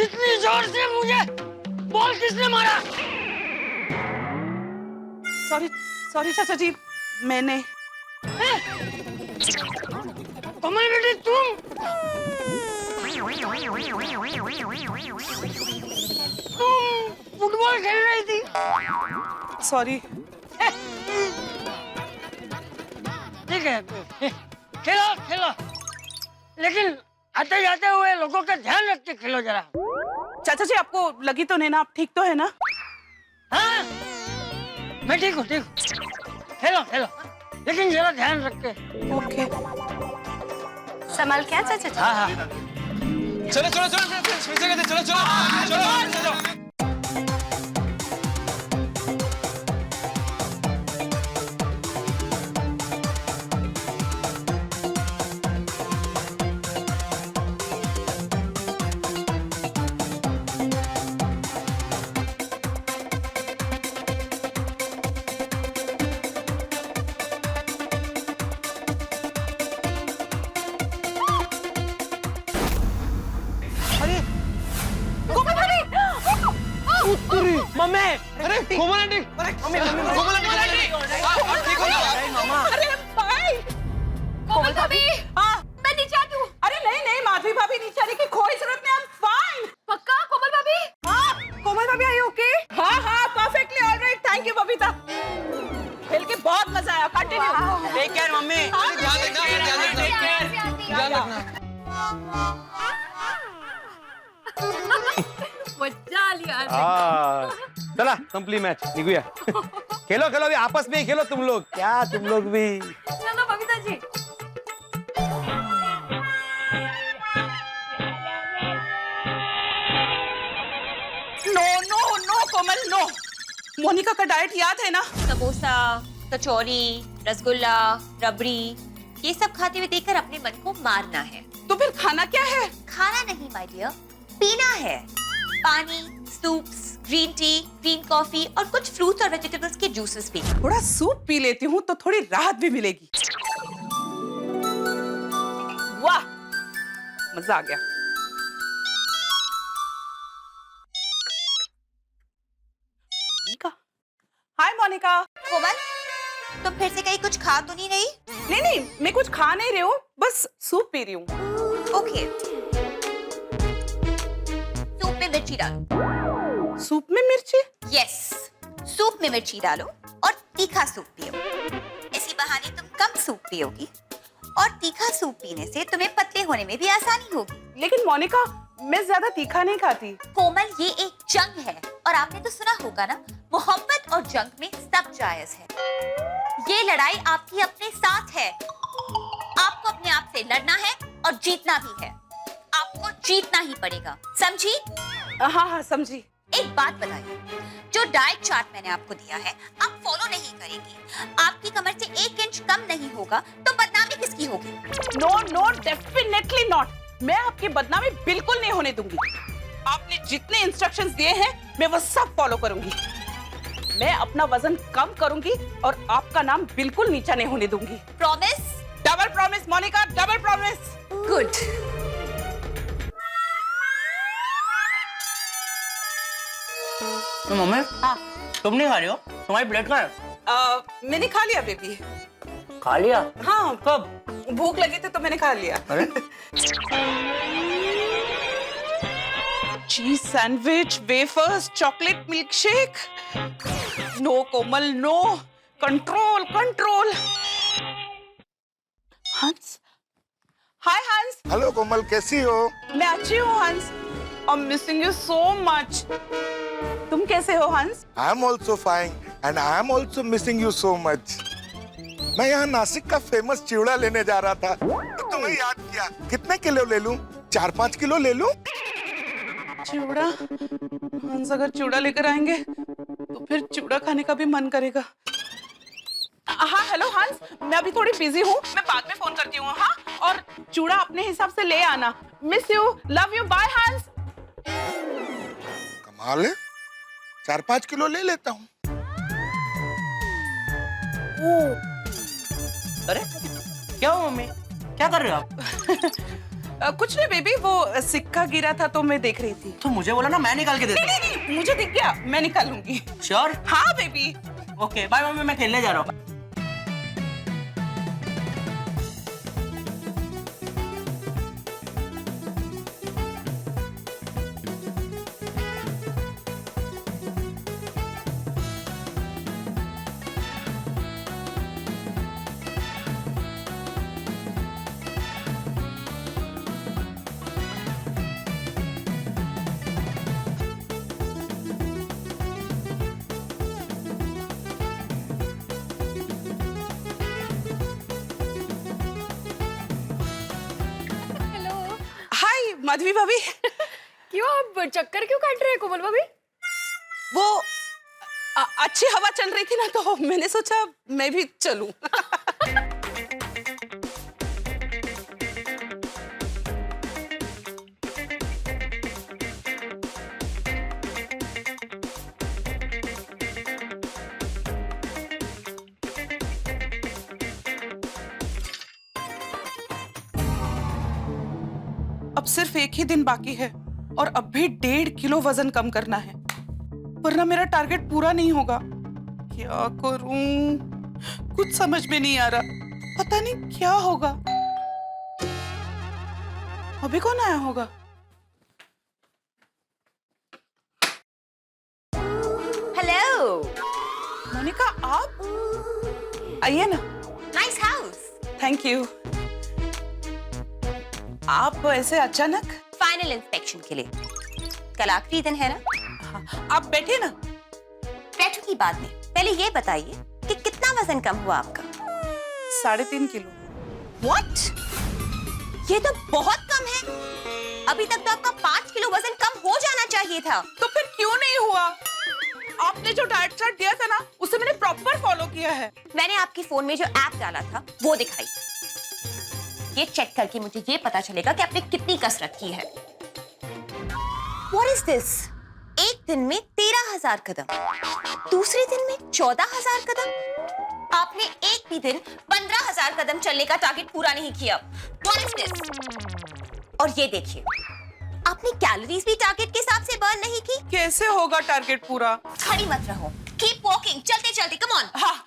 इतनी जोर से मुझे बॉल किसने मारा? सॉरी सॉरी चाचा जी, मैंने। कमल बेटी तुम? तुम फुटबॉल खेल रही थी? सॉरी। ठीक है, खेलो खेलो, लेकिन आते जाते हुए लोगों का ध्यान रख के खेलो जरा. चाचा जी आपको लगी तो नहीं ना? आप ठीक तो है ना? हाँ, मैं ठीक हूँ, ठीक हूँ. खेलो खेलो, लेकिन जरा ध्यान रख के. ओके। संभाल क्या चाचा जी? हाँ हाँ. चलो चलो चलो फिर से कहते, चलो चलो चलो चलो. मम्मी, अरे कोमल आंटी, कोमल आंटी, ठीक हो ना? अरे भाई, कोमल भाभी, मैं नीचे आती हूँ. अरे नहीं नहीं माधवी भाभी, नीचे आने की कोई जरूरत नहीं. I'm fine. पक्का कोमल भाभी? हाँ, कोमल भाभी आई ओके? हाँ हाँ, perfectly all right. Thank you Babita. खेल के बहुत मजा आया. Continue. Take care mummy. ध्यान रखना, ध्यान रखना. मजा आली यार. चला संपली मॅच, निघूया. खेलो खेलो अभी आपस में ही खेलो तुम लोग. क्या तुम लोग भी. चलो Babita ji. No no no Komal no. Monika का डाइट याद है ना? समोसा, कचौरी, रसगुल्ला, रबड़ी, ये सब खाते हुए देखकर अपने मन को मारना है. तो फिर खाना क्या है? खाना नहीं माय डियर, पीना है. पानी, soups, green tea, green coffee और कुछ फ्रूट्स और वेजिटेबल्स के जूसेस भी. थोड़ा सूप पी लेती हूँ तो थोड़ी राहत भी मिलेगी. वाह, मजा आ गया. मोनिका, हाय मोनिका. कोमल, तुम फिर से कहीं कुछ खा तो नहीं रही? नहीं नहीं, मैं कुछ खा नहीं रही हूँ, बस सूप पी रही हूँ. ओके. सूप में मिर्ची डालो. सूप में मिर्ची? यस, सूप में मिर्ची डालो और तीखा सूप पियो. इसी बहाने तुम कम सूप पियोगी और तीखा सूप पीने से तुम्हें पतले होने में भी आसानी होगी. लेकिन मोनिका, मैं ज्यादा तीखा नहीं खाती. कोमल, ये एक जंग है और आपने तो सुना होगा ना, मोहब्बत और जंग में सब जायज है. ये लड़ाई आपकी अपने साथ है. आपको अपने आप से लड़ना है और जीतना भी है. आपको जीतना ही पड़ेगा, समझी? हाँ हाँ समझी. एक बात बताइए, जो डाइट चार्ट मैंने आपको दिया है आप फॉलो नहीं करेंगी, आपकी कमर से 1 इंच कम नहीं होगा तो बदनामी किसकी होगी? No no, definitely not. मैं आपकी बदनामी बिल्कुल नहीं होने दूंगी. आपने जितने इंस्ट्रक्शंस दिए हैं मैं वो सब फॉलो करूंगी. मैं अपना वजन कम करूंगी और आपका नाम बिल्कुल नीचा नहीं होने दूंगी. Promise? Double promise Monika, double promise. Good. Mummy हाँ तुम नहीं खा रही हो, तुम्हारी प्लेट कहाँ है? मैंने खा लिया बेबी। खा लिया? हाँ, कब? भूख लगी थी तो मैंने खा लिया। अरे cheese sandwich, wafers, chocolate milkshake. No Komal, no. Control control. Hans, hi हंस। हेलो कोमल, कैसी हो? मैं अच्छी हूँ हंस। I am missing you so much. तुम कैसे हो हंस? I am also fine and I am also missing you so much. मैं यहाँ नासिक का फेमस चिवड़ा लेने जा रहा था तो तुम्हें याद किया। कितने किलो ले लूं? 4-5 किलो ले लूं? चिवड़ा? हंस अगर चिवड़ा लेकर आएंगे तो फिर चिवड़ा खाने का भी मन करेगा। हाँ हेलो हंस, मैं अभी थोड़ी बिजी हूँ, मैं बाद में फोन करती हूँ। हाँ, और चूड़ा अपने हिसाब से ले आना। Miss you, love you, bye Hans. कमाल है, 4-5 किलो ले लेता हूँ। अरे क्या हुआ मम्मी, क्या कर रहे हो आप? कुछ नहीं बेबी, वो सिक्का गिरा था तो मैं देख रही थी। तो मुझे बोला ना, मैं निकाल के देता हूँ। नहीं, मुझे दिख गया, मैं निकालूंगी। श्योर? हाँ बेबी। ओके बाय मम्मी, मैं खेलने जा रहा हूँ। हाय माधवी भाभी। क्यों आप चक्कर क्यों काट रहे हैं कोमल भाभी? वो अच्छी हवा चल रही थी ना तो मैंने सोचा मैं भी चलूं। अब सिर्फ एक ही दिन बाकी है और अब भी 1.5 किलो वजन कम करना है, वरना मेरा टारगेट पूरा नहीं होगा। क्या करूं? कुछ समझ में नहीं आ रहा, पता नहीं क्या होगा। अभी कौन आया होगा? हेलो, मोनिका आप आइए ना। Nice house. Thank you. आप ऐसे अचानक? फाइनल इंस्पेक्शन के लिए, कल आखिरी दिन है ना। हाँ, आप बैठे ना। बैठूंगी बाद में, पहले ये बताइए कि कितना वजन कम हुआ आपका? 3.5 किलो। व्हाट? ये तो बहुत कम है। अभी तक तो आपका 5 किलो वजन कम हो जाना चाहिए था। तो फिर क्यों नहीं हुआ? आपने जो डाइट चार्ट दिया था ना, उसे मैंने प्रॉपर फॉलो किया है। मैंने आपके फोन में जो ऐप डाला था वो दिखाई। ये चेक करके मुझे ये पता चलेगा कि आपने कितनी कसरत की है। What is this? एक दिन में 13,000 कदम, दूसरे दिन में 14,000 कदम। आपने एक भी दिन 15,000 कदम चलने का टारगेट पूरा नहीं किया। What is this? और ये देखिए, आपने कैलोरीज भी टारगेट के हिसाब से बर्न नहीं की। कैसे होगा टारगेट पूरा? खड़ी मत रहो, कीप वॉकिंग, चलते चलते, कम ऑन। हाँ,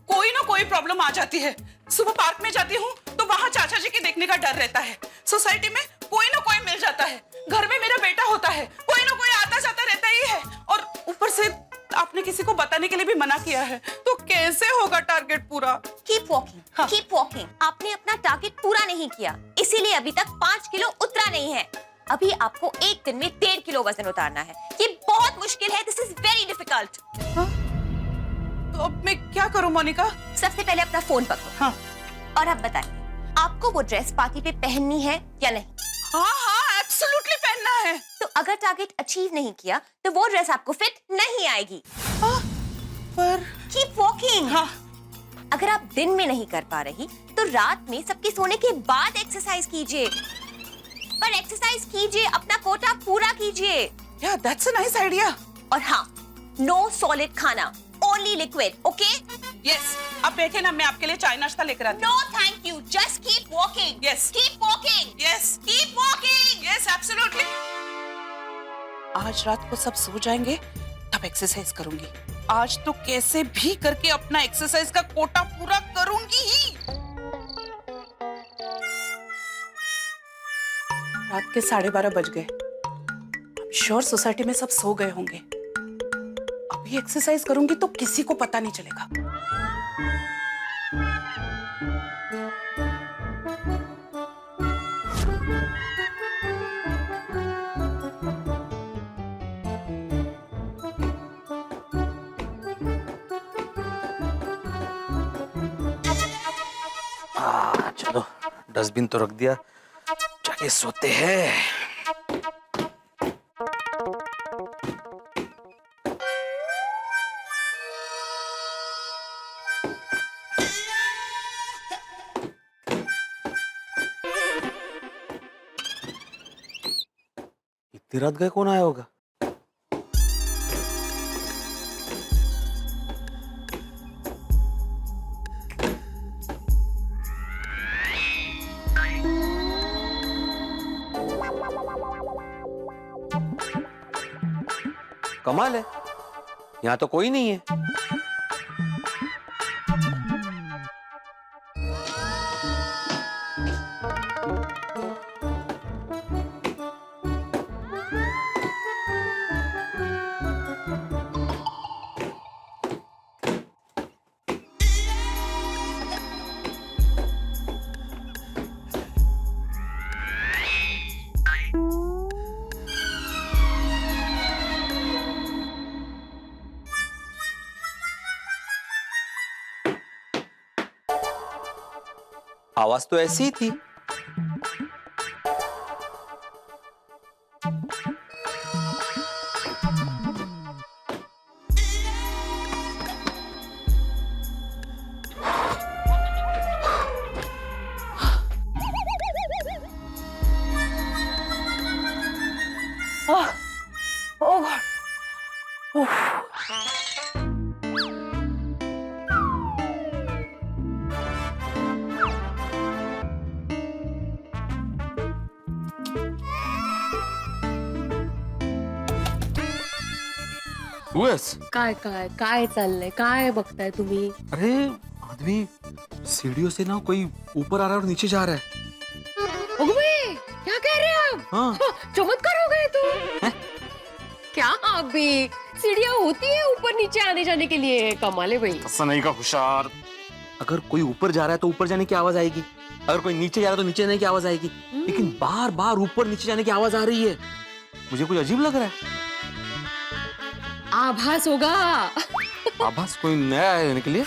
कोई ना कोई प्रॉब्लम आ जाती है। सुबह पार्क में जाती हूँ तो वहाँ चाचा जी के देखने का डर रहता है। सोसाइटी में कोई ना कोई मिल जाता है। घर में मेरा बेटा होता है, कोई ना कोई आता जाता रहता ही है। और ऊपर से आपने किसी को बताने के लिए भी मना किया है, तो कैसे होगा टारगेट पूरा? कीप वॉकिंग, हाँ। Keep walking. आपने अपना टारगेट पूरा नहीं किया, इसीलिए अभी तक 5 किलो उतरा नहीं है। अभी आपको एक दिन में 1.5 किलो वजन उतारना है। ये बहुत मुश्किल है। This is very difficult. तो अब मैं क्या करूं मोनिका? सबसे पहले अपना फोन पकड़ो। हाँ। और अब बताइए, आपको वो ड्रेस पार्टी पे पहननी है या नहीं? हाँ, एब्सोल्युटली पहनना है। तो अगर टारगेट अचीव नहीं किया तो वो ड्रेस आपको फिट नहीं आएगी। पर कीप वॉकिंग। हाँ। अगर आप दिन में नहीं कर पा रही तो रात में सबके सोने के बाद एक्सरसाइज कीजिए। पर एक्सरसाइज कीजिए, अपना कोटा पूरा कीजिए। या दैट्स अ नाइस आइडिया। और हाँ, नो सॉलिड खाना, ओनली लिक्विड, ओके? यस, आप बैठे ना, मैं आपके लिए चाय नाश्ता लेकर आती हूँ। No thank you, just keep walking. Yes. Keep walking. Yes, keep walking. Yes, absolutely. आज रात को सब सो जाएंगे, अब एक्सरसाइज करूंगी। आज तो कैसे भी करके अपना एक्सरसाइज का कोटा पूरा करूंगी ही। रात के 12:30 बज गए। श्योर सोसाइटी में सब सो गए होंगे। अभी एक्सरसाइज करूंगी तो किसी को पता नहीं चलेगा। चलो डस्टबिन तो रख दिया, जाके सोते हैं। इतनी रात गए कौन आया होगा? कमाल है, यहाँ तो कोई नहीं है। आवाज तो ऐसी ही थी। काय काय काय चाललंय, काय बघताय तुम्ही? अरे आदमी सीढ़ियों से ना कोई ऊपर आ रहा है और नीचे जा रहा है। ओए, क्या कह रहे हैं आप? हाँ। चमत्कार हो गए तुम। क्या आप भी? सीढ़ियाँ होती है ऊपर नीचे आने जाने के लिए, कमाल है भाई। सनई का होशियार। अगर कोई ऊपर जा रहा है तो ऊपर जाने की आवाज आएगी, अगर कोई नीचे जा रहा है तो नीचे जाने की आवाज आएगी, लेकिन बार बार ऊपर नीचे जाने की आवाज आ रही है। मुझे कुछ अजीब लग रहा है। आभास होगा। आभास कोई नया है के लिए?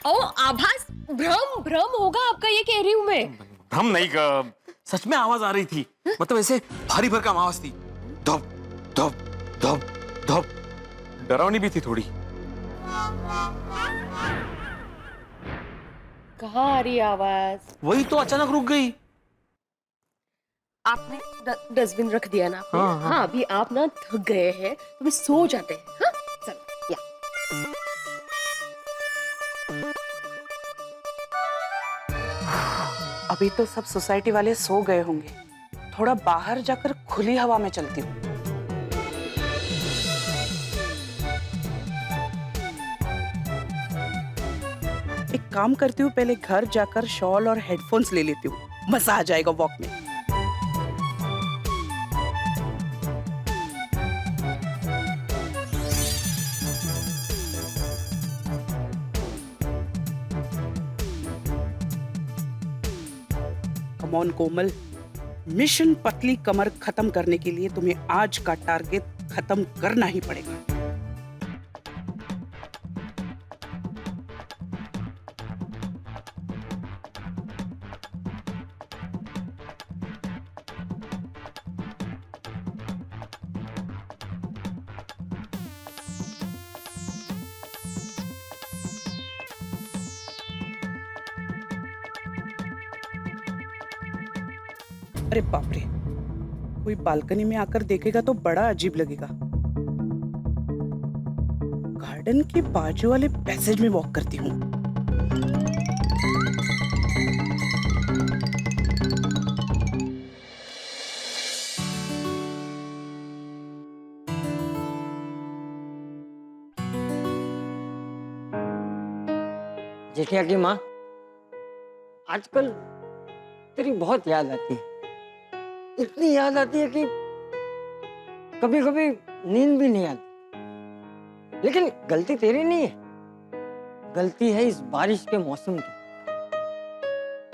ओ आभास, भ्रम भ्रम होगा आपका, ये कह रही हूँ मैं। भ्रम नहीं का, सच में आवाज आ रही थी। मतलब ऐसे भारी भरकम आवाज थी, धप धप धप धप, डरावनी भी थी थोड़ी। कहाँ आ रही आवाज? वही तो अचानक रुक गई। आपने डस्टबिन रख दिया ना आपने? हाँ, हाँ। हाँ, अभी आप ना थक गए हैं तो भी सो जाते हैं। हाँ? चलो, या। अभी तो सब सोसाइटी वाले सो गए होंगे। थोड़ा बाहर जाकर खुली हवा में चलती हूँ। एक काम करती हूँ, पहले घर जाकर शॉल और हेडफोन्स ले लेती हूँ, मजा आ जाएगा वॉक में। कम ऑन कोमल, मिशन पतली कमर खत्म करने के लिए तुम्हें आज का टारगेट खत्म करना ही पड़ेगा। अरे बाप रे, कोई बालकनी में आकर देखेगा तो बड़ा अजीब लगेगा। गार्डन के बाजू वाले पैसेज में वॉक करती हूँ। जेठिया की माँ, आजकल तेरी बहुत याद आती है। इतनी याद आती है कि कभी कभी नींद भी नहीं आती। लेकिन गलती तेरी नहीं है, गलती है इस बारिश के मौसम की।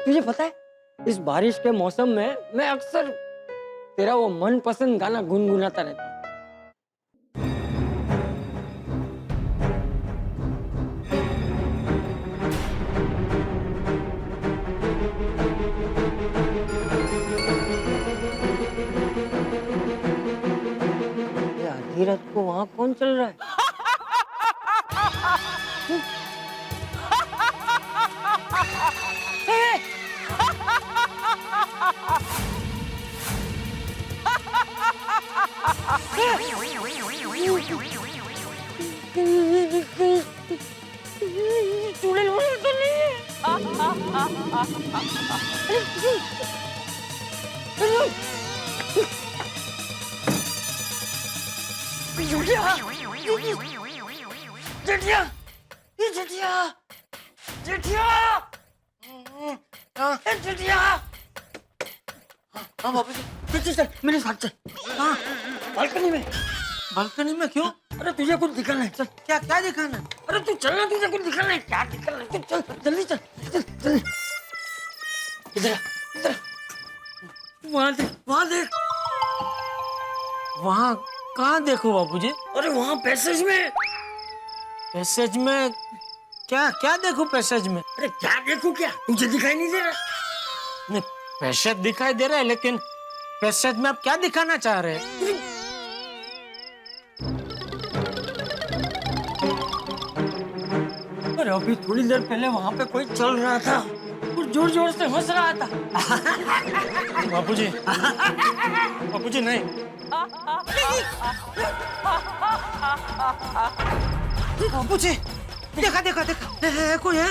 तुझे पता है, इस बारिश के मौसम में मैं अक्सर तेरा वो मनपसंद गाना गुनगुनाता रहता हूँ। ये आधी रात को वहाँ कौन चल रहा है? चुड़ैल वाला तो नहीं है? जेठिया, जेठिया, ये जेठिया, जेठिया, जेठिया। हाँ बाबू जी, चल मेरे साथ चल। हाँ, बालकनी में। बालकनी में क्यों? अरे तुझे कुछ दिखाना है, चल। क्या क्या दिखाना? अरे तू चलना, तुझे कुछ दिखाना है। क्या दिखाना है? चल जल्दी चल, चल चल। इधर आ, इधर आ। वहाँ देख, वहाँ देख। वहाँ कहाँ देखो बाबूजी? अरे वहाँ पैसेज में। पैसेज में क्या क्या देखो पैसेज में? अरे क्या देखो, क्या तुझे दिखाई नहीं दे रहा? नहीं, पैसेज दिखाई दे रहा है, लेकिन पैसेज में आप क्या दिखाना चाह रहे हैं? अरे अभी थोड़ी देर पहले वहाँ पे कोई चल रहा था और जोर जोर से हंस रहा था। बाबूजी, बाबूजी नहीं। बाबूजी, देखा देखा देखा, कोई है?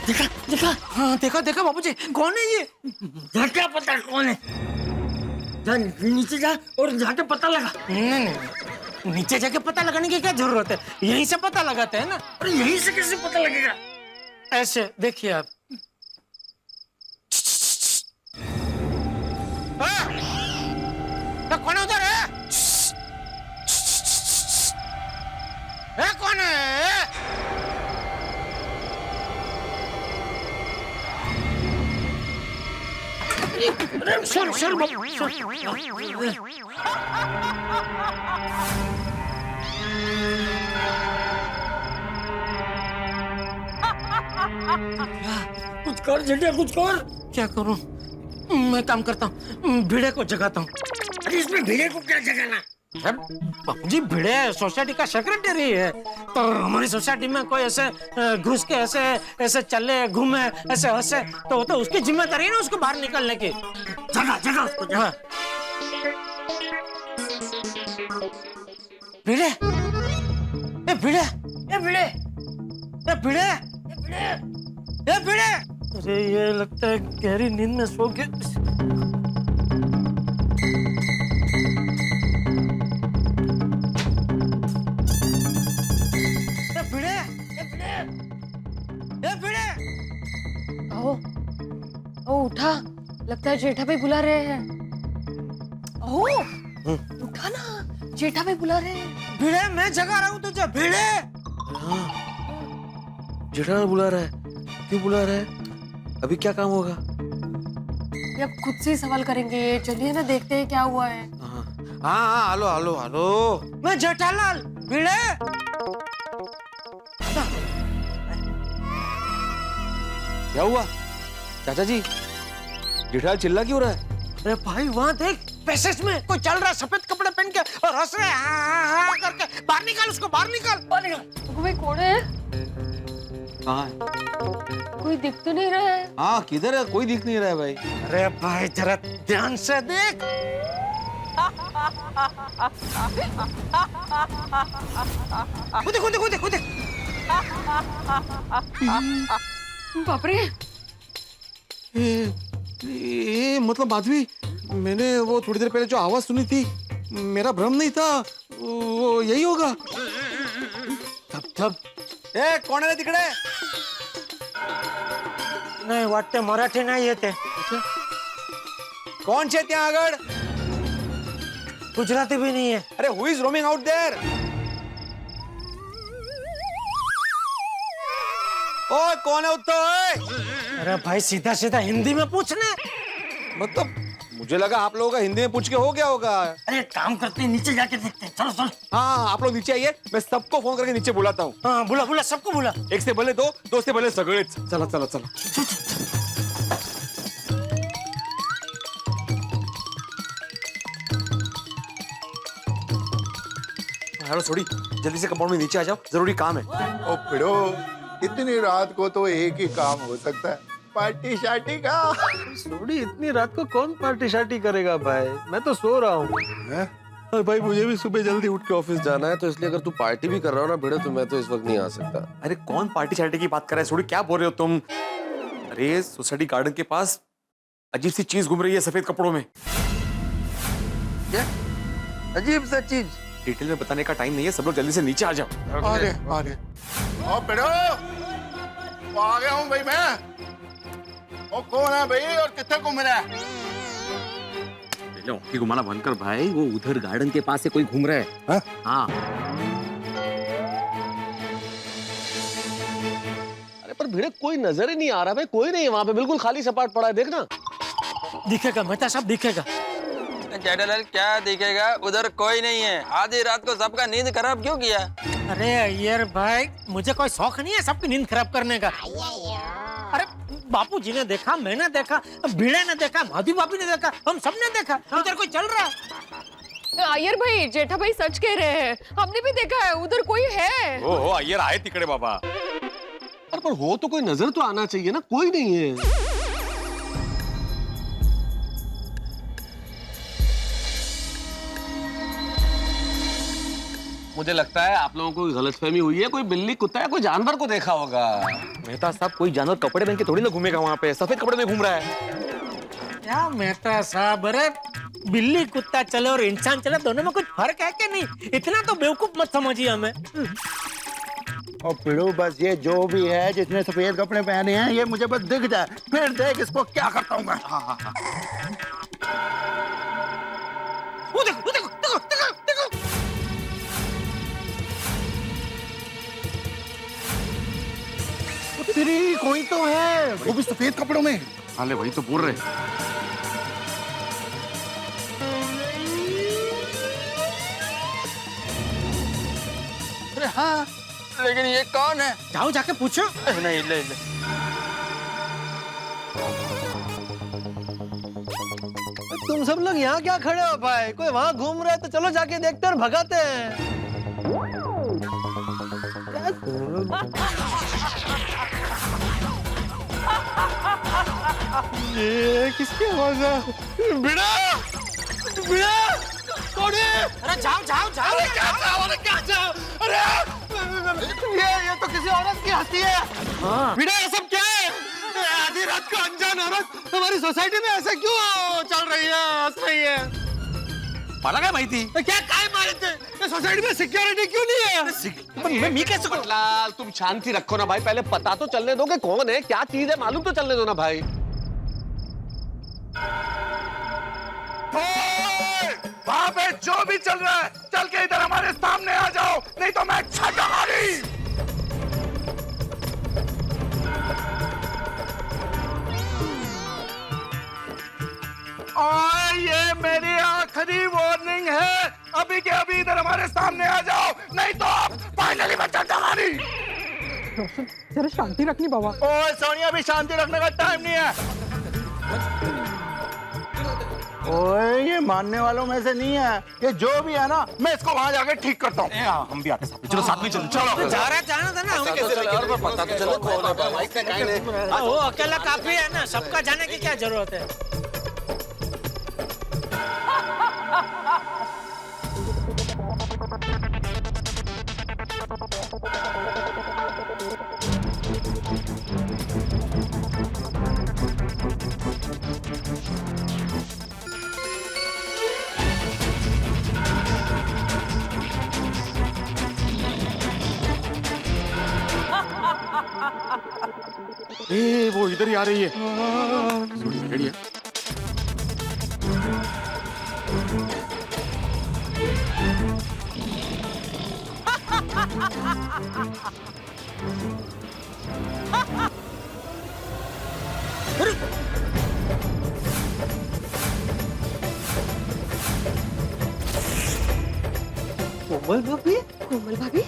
देखा देखा, हाँ देखा देखा बाबूजी, कौन है ये? क्या पता कौन है? जा नीचे जा और जाके पता लगा। नहीं नहीं, नीचे जाके पता लगाने की क्या जरूरत है? यहीं से पता लगाते हैं ना। अरे यहीं से कैसे पता लगेगा? ऐसे देखिए आप। कौन है उधर? है कौन है? सुन सुन कुछ कर जेठिया, कुछ कर। क्या करूं? मैं काम करता हूँ, भिड़े को जगाता हूँ। अरे इसमें भिड़े को क्या जगाना? बाबूजी, भिड़े सोसाइटी का सेक्रेटरी है, तो हमारी सोसाइटी में कोई ऐसे घुस के ऐसे ऐसे चले घूमे ऐसे हंसे तो उसकी जिम्मेदारी है ना उसको बाहर निकलने की। जगा जगा उसको, जगा। भिड़े, ए भिड़े, ए भिड़े, ए भिड़े, ए भिड़े। अरे ये लगता है गहरी नींद में सो गया। ओ उठा, लगता है जेठा भाई बुला रहे हैं। ओ उठा ना, जेठा भाई बुला रहे हैं। भिड़े, मैं जगा रहा हूँ तुझे। भिड़े, जेठा बुला रहा है। क्यों बुला रहा है? अभी क्या काम होगा? ये अब खुद से ही सवाल करेंगे। चलिए ना, देखते हैं क्या हुआ है। हाँ, हेलो हेलो हेलो। मैं जेठालाल। भिड़े, क्या हुआ चाचा जी? जेठालाल चिल्ला क्यों रहा है? अरे भाई वहाँ देख, पैसेज में कोई चल रहा है सफेद कपड़े पहन के और हंस रहे हाँ करके। बाहर निकाल उसको, बाहर निकाल, बाहर निकाल। भाई कौन है? कहाँ है? कोई दिख तो नहीं रहा है। हाँ, किधर है? कोई दिख नहीं रहा है भाई। अरे भाई जरा ध्यान से देख। खुदे खुदे खुदे खुदे। बाप रे, मतलब माधवी, मैंने वो थोड़ी देर पहले जो आवाज सुनी थी मेरा भ्रम नहीं था, वो यही होगा। ए कोण आहे रे तिकडे? नाही वाटते मराठी नाही येते, कोण छे ત્યાં આગળ? गुजराती भी नहीं है। अरे who is roaming out there? ओए कौन है उत्तो? अरे भाई सीधा सीधा हिंदी में पूछना। मतलब मुझे लगा आप लोगों का हिंदी में पूछ के हो गया होगा। अरे काम करते हैं, नीचे जाके देखते हैं। चलो चलो। हाँ आप लोग नीचे आइए, मैं सबको फोन करके नीचे बुलाता हूँ। हाँ बुला बुला, सबको बुला। एक से भले दो, दो से भले सगळेच। चला चला चला। हेलो छोड़ी, जल्दी से कंपाउंड में नीचे आ जाओ, जरूरी काम है। ओ पिड़ो, इतनी रात को तो एक ही काम हो सकता है, पार्टी शार्टी का। सोडी इतनी रात को कौन पार्टी शार्टी करेगा भाई, मैं तो सो रहा हूँ। और भाई मुझे भी सुबह जल्दी उठ के ऑफिस जाना है, तो इसलिए अगर तू पार्टी भी कर रहा हो ना भिड़े, तो मैं तो इस वक्त नहीं आ सकता। अरे कौन पार्टी शार्टी की बात कर रहा है छोड़ी, क्या बोल रहे हो तुम? अरे सोसाइटी गार्डन के पास अजीब सी चीज घूम रही है सफेद कपड़ों में। क्या अजीब सा चीज? डिटेल में बताने का टाइम नहीं है, सब लोग जल्दी से नीचे आ जाओ। अरे अरे ओ पिड़ो, वो आ गया हूँ भाई मैं। ओ कौन है भाई और कितने घूम रहा है? की घुमाना बंद कर भाई, वो उधर गार्डन के पास से कोई घूम रहा है। हाँ अरे पर भिड़े कोई नजर ही नहीं आ रहा भाई, कोई नहीं है वहां पे, बिल्कुल खाली सपाट पड़ा है, देखना। दिखेगा मेहता साहब, दिखेगा। जेठालाल क्या दिखेगा, उधर कोई नहीं है। आधी रात को सबका नींद खराब क्यों किया? अरे अय्यर भाई, मुझे कोई शौक नहीं है सबकी नींद खराब करने का। अरे बापू जी ने देखा, मैंने देखा, भीड़े ने देखा, माधवी भाभी ने देखा, हम सब ने देखा। उधर कोई चल रहा है। अय्यर भाई, जेठा भाई सच कह रहे हैं, हमने भी देखा है, उधर कोई है। ओहो अय्यर आए तिकडे बाबा। अरे पर हो तो कोई नजर तो आना चाहिए ना, कोई नहीं है। मुझे लगता है आप लोगों को गलतफहमी हुई है, कोई बिल्ली कुत्ता या कोई जानवर को देखा होगा। मेहता साहब कोई जानवर कपड़े पहन के थोड़ी ना घूमेगा, वहाँ पे सफेद कपड़े में घूम रहा है। क्या मेहता साहब, अरे बिल्ली कुत्ता चले और इंसान चले, दोनों में कुछ फर्क है कि नहीं? इतना तो बेवकूफ मत समझिए हमें। और पिड़ो बस ये जो भी है, जिसने सफेद कपड़े पहने हैं, ये मुझे बस दिख जाए, फिर देख इसको क्या करता हूँ मैं। हाँ हाँ हाँ। वो देखो, वो देखो, देखो, देखो, देखो। तेरी कोई तो है, वो भी सफेद कपड़ों में। हाले वही तो बोल रहे। अरे हाँ, लेकिन ये कौन है? जाओ जाके पूछो। नहीं ले ले। तुम सब लोग यहाँ क्या खड़े हो भाई? कोई वहाँ घूम रहा है तो चलो जाके देखते हैं और भगाते हैं। ये किसकी आवाज है? बिड़ा, बिड़ा, कौन है? अरे जाओ जाओ जाओ। अरे क्या जाओ, अरे क्या जाओ? अरे ये तो किसी औरत की हंसी है। हाँ। बिड़ा ये सब क्या है? आधी रात को अनजान औरत हमारी सोसाइटी में ऐसे क्यों चल रही है, हंस रही है? पाला काय माहिती? क्या काय मारते? ये सोसाइटी में सिक्योरिटी क्यों नहीं है? मैं कैसे करूं? लाल तुम शांति रखो ना भाई, पहले पता तो चलने दो कि कौन है, क्या चीज है, मालूम तो चलने दो ना भाई। वहाँ पे जो भी चल रहा है, चल के इधर हमारे सामने आ जाओ, नहीं तो मैं छटूंगा नहीं। और ये मेरी आखिरी वार्निंग है, अभी के अभी इधर हमारे सामने आ जाओ, नहीं तो आप फाइनली मैं छटूंगा नहीं। जरा शांति रखनी बाबा। ओए सोनिया, अभी शांति रखने का टाइम नहीं है। ओए ये मानने वालों में से नहीं है, ये जो भी है ना, मैं इसको वहां जाके ठीक करता हूँ। हम भी आते साथ में, चलो साथ में चलो। चलो जा रहा जाना था ना, हमें कैसे लेके? पता तो चलो कौन है भाई। वो अकेला काफी है ना, सबका जाने की क्या जरूरत है? ए, वो इधर ही आ रही है। थोड़ी रेडी है। कोमल भाभी, कोमल भाभी,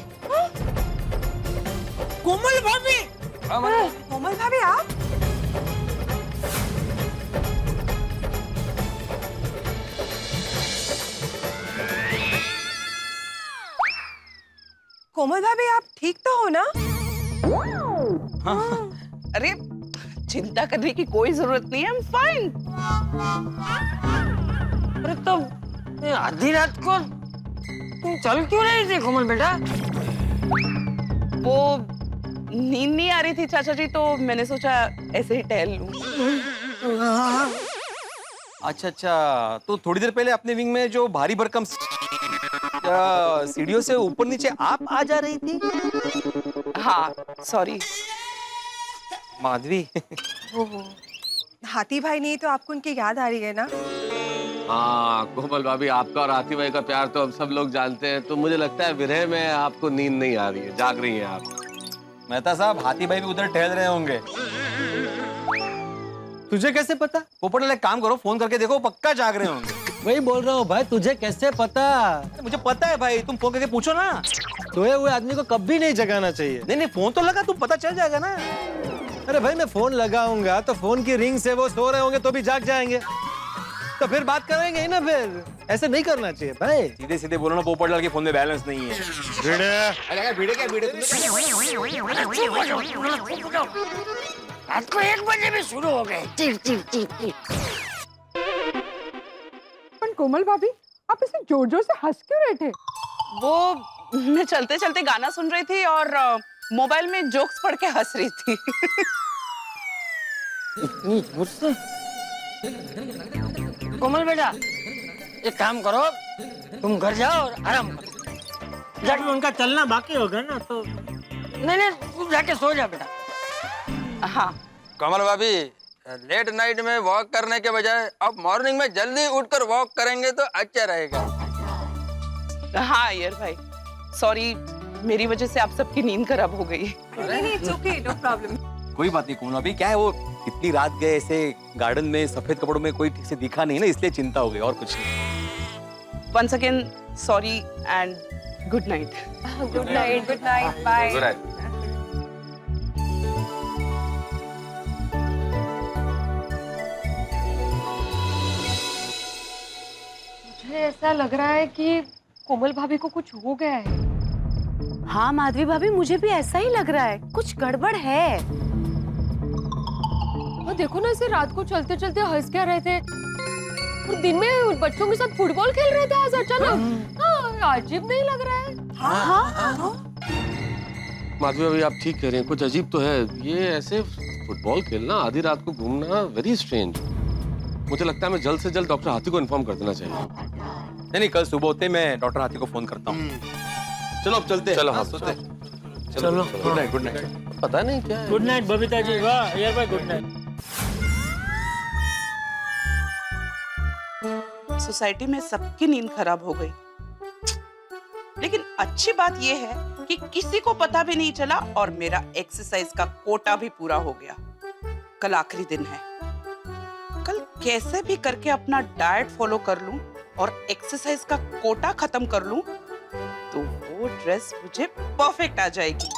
कोमल भाभी, कोमल भाभी आप? कोमल भाभी आप ठीक तो हो ना? अरे चिंता करने की कोई जरूरत नहीं है, I'm fine। अरे तो ये आधी रात को तुम चल क्यों रही थी कोमल बेटा? वो नींद नहीं आ रही थी चाचा जी, तो मैंने सोचा ऐसे ही टहल लूं। अच्छा अच्छा, तो थोड़ी देर पहले अपने विंग में जो भारी भरकम सीढ़ियों से ऊपर नीचे आप आ जा रही थी। हाँ सॉरी। माधवी। हाथी भाई नहीं तो आपको उनकी याद आ रही है ना? हाँ कोमल भाभी, आपका और हाथी भाई का प्यार तो हम सब लोग जानते हैं, तो मुझे लगता है विरह में आपको नींद नहीं आ रही है, जाग रही हैं आप। मेहता साहब, हाथी भाई भी उधर टहल रहे होंगे। तुझे कैसे पता? पोपट लाल, एक काम करो, फोन करके देखो, पक्का जाग रहे होंगे। वही बोल रहा हूँ भाई, तुझे कैसे पता? मुझे पता है भाई, तुम फोन करके पूछो ना। सोए हुए आदमी को कभी नहीं जगाना चाहिए। नहीं नहीं, फोन तो लगा, तुम पता चल जाएगा ना। अरे भाई, मैं फोन लगाऊंगा तो फोन की रिंग से वो सो रहे होंगे तो भी जाग जाएंगे, तो फिर बात करेंगे ही ना। फिर ऐसे नहीं करना चाहिए भाई। सीधे सीधे बोलो ना, पोपट लाल के फोन में बैलेंस नहीं है। रात को 1 बजे भी शुरू हो गए। चिर चिर चिर चिर। पर कोमल भाभी आप इसे जोर जोर से हंस क्यों रहे थे? वो मैं चलते चलते गाना सुन रही थी और मोबाइल में जोक्स पढ़ के हंस रही थी। इतनी जोर से? कोमल बेटा, एक काम करो, तुम घर जाओ और आराम करो। जब उनका चलना बाकी होगा ना तो नहीं, तुम जाके सो जा बेटा। हाँ कमल भाभी, लेट नाइट में वॉक करने के बजाय अब मॉर्निंग में जल्दी उठकर वॉक करेंगे तो अच्छा रहेगा। हाँ यार भाई, सॉरी, मेरी वजह से आप सबकी नींद खराब हो गई। नहीं, it's okay, no problem। कोई बात नहीं कोमल भाभी, क्या है, वो इतनी रात गए ऐसे गार्डन में सफेद कपड़ों में, कोई ठीक से दिखा नहीं ना, इसलिए चिंता हो गई, और कुछ नहीं। Once again, sorry and good night। Good night, bye। Good night। मुझे ऐसा लग रहा है कि कोमल भाभी को कुछ हो गया है। हाँ माधवी भाभी, मुझे भी ऐसा ही लग रहा है, कुछ गड़बड़ है। और देखो ना, इसे रात को चलते चलते हंस क्या रहे थे और दिन में बच्चों के साथ फुटबॉल खेल रहे थे आज अचानक। हाँ, अजीब नहीं लग रहा है? हाँ। माधवी भाभी, आप ठीक कह रहे हैं, कुछ अजीब तो है। ये ऐसे फुटबॉल खेलना, आधी रात को घूमना, वेरी स्ट्रेंज। मुझे लगता है मैं जल्द से जल्द डॉक्टर हाथी को इन्फॉर्म कर देना चाहिए। नहीं, कल सुबह होते मैं डॉक्टर हाथी को फोन करता हूँ। चलो अब चलते हैं। चलो, हाँ, सोते। चलो। Good night, good night. पता नहीं क्या है। Good night Babita ji. वाह यार भाई, गुड नाइट। सोसाइटी में सबकी नींद खराब हो गई, लेकिन अच्छी बात यह है कि किसी को पता भी नहीं चला और मेरा एक्सरसाइज का कोटा भी पूरा हो गया। कल आखिरी दिन है, कल कैसे भी करके अपना डाइट फॉलो कर लूं और एक्सरसाइज का कोटा खत्म कर लूं, तो वो ड्रेस मुझे परफेक्ट आ जाएगी।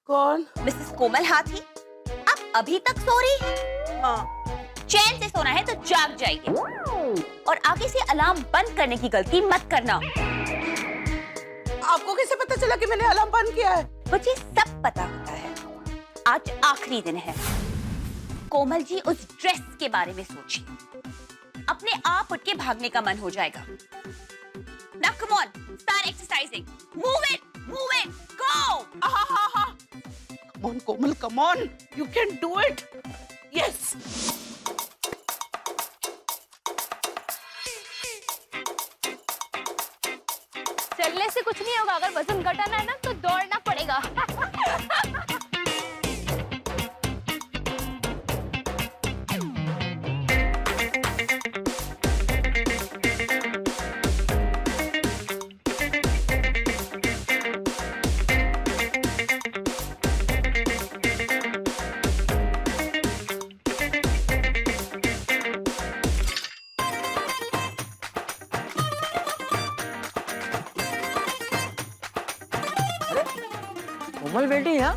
कौन? मिसेस कोमल हाथी, आप अभी तक सो रही हैं? हाँ। चैन से सोना है तो जाग जाइए और आगे से अलार्म बंद करने की गलती मत करना। आपको कैसे पता चला कि मैंने अलार्म बंद किया है? मुझे सब पता होता है। आज आखिरी दिन है। कोमल जी, उस ड्रेस के बारे में सोचिए, अपने आप उठ के भागने का मन हो जाएगा। Now come on, start exercising. Move it. Move it. Go. Come on, Komal, come on. You can do it. Yes. चलने से कुछ नहीं होगा, अगर वजन घटाना है ना तो दौड़ना पड़ेगा। कोमल बेटी यहाँ?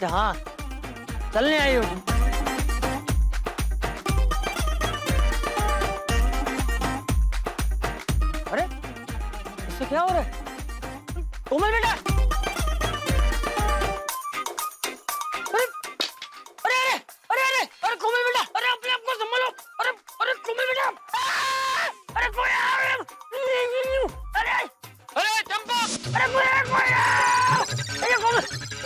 हाँ, चलने आई हो। अरे इससे क्या हो रहा है? कोमल बेटा! अरे अरे अरे अरे अरे अरे कोमल बेटा! अरे अपने आप को संभालो! अरे अरे कोमल बेटा! अरे कोई आ! अरे अरे चंपा! अरे कोई आ! कोई आ! अरे कोमल!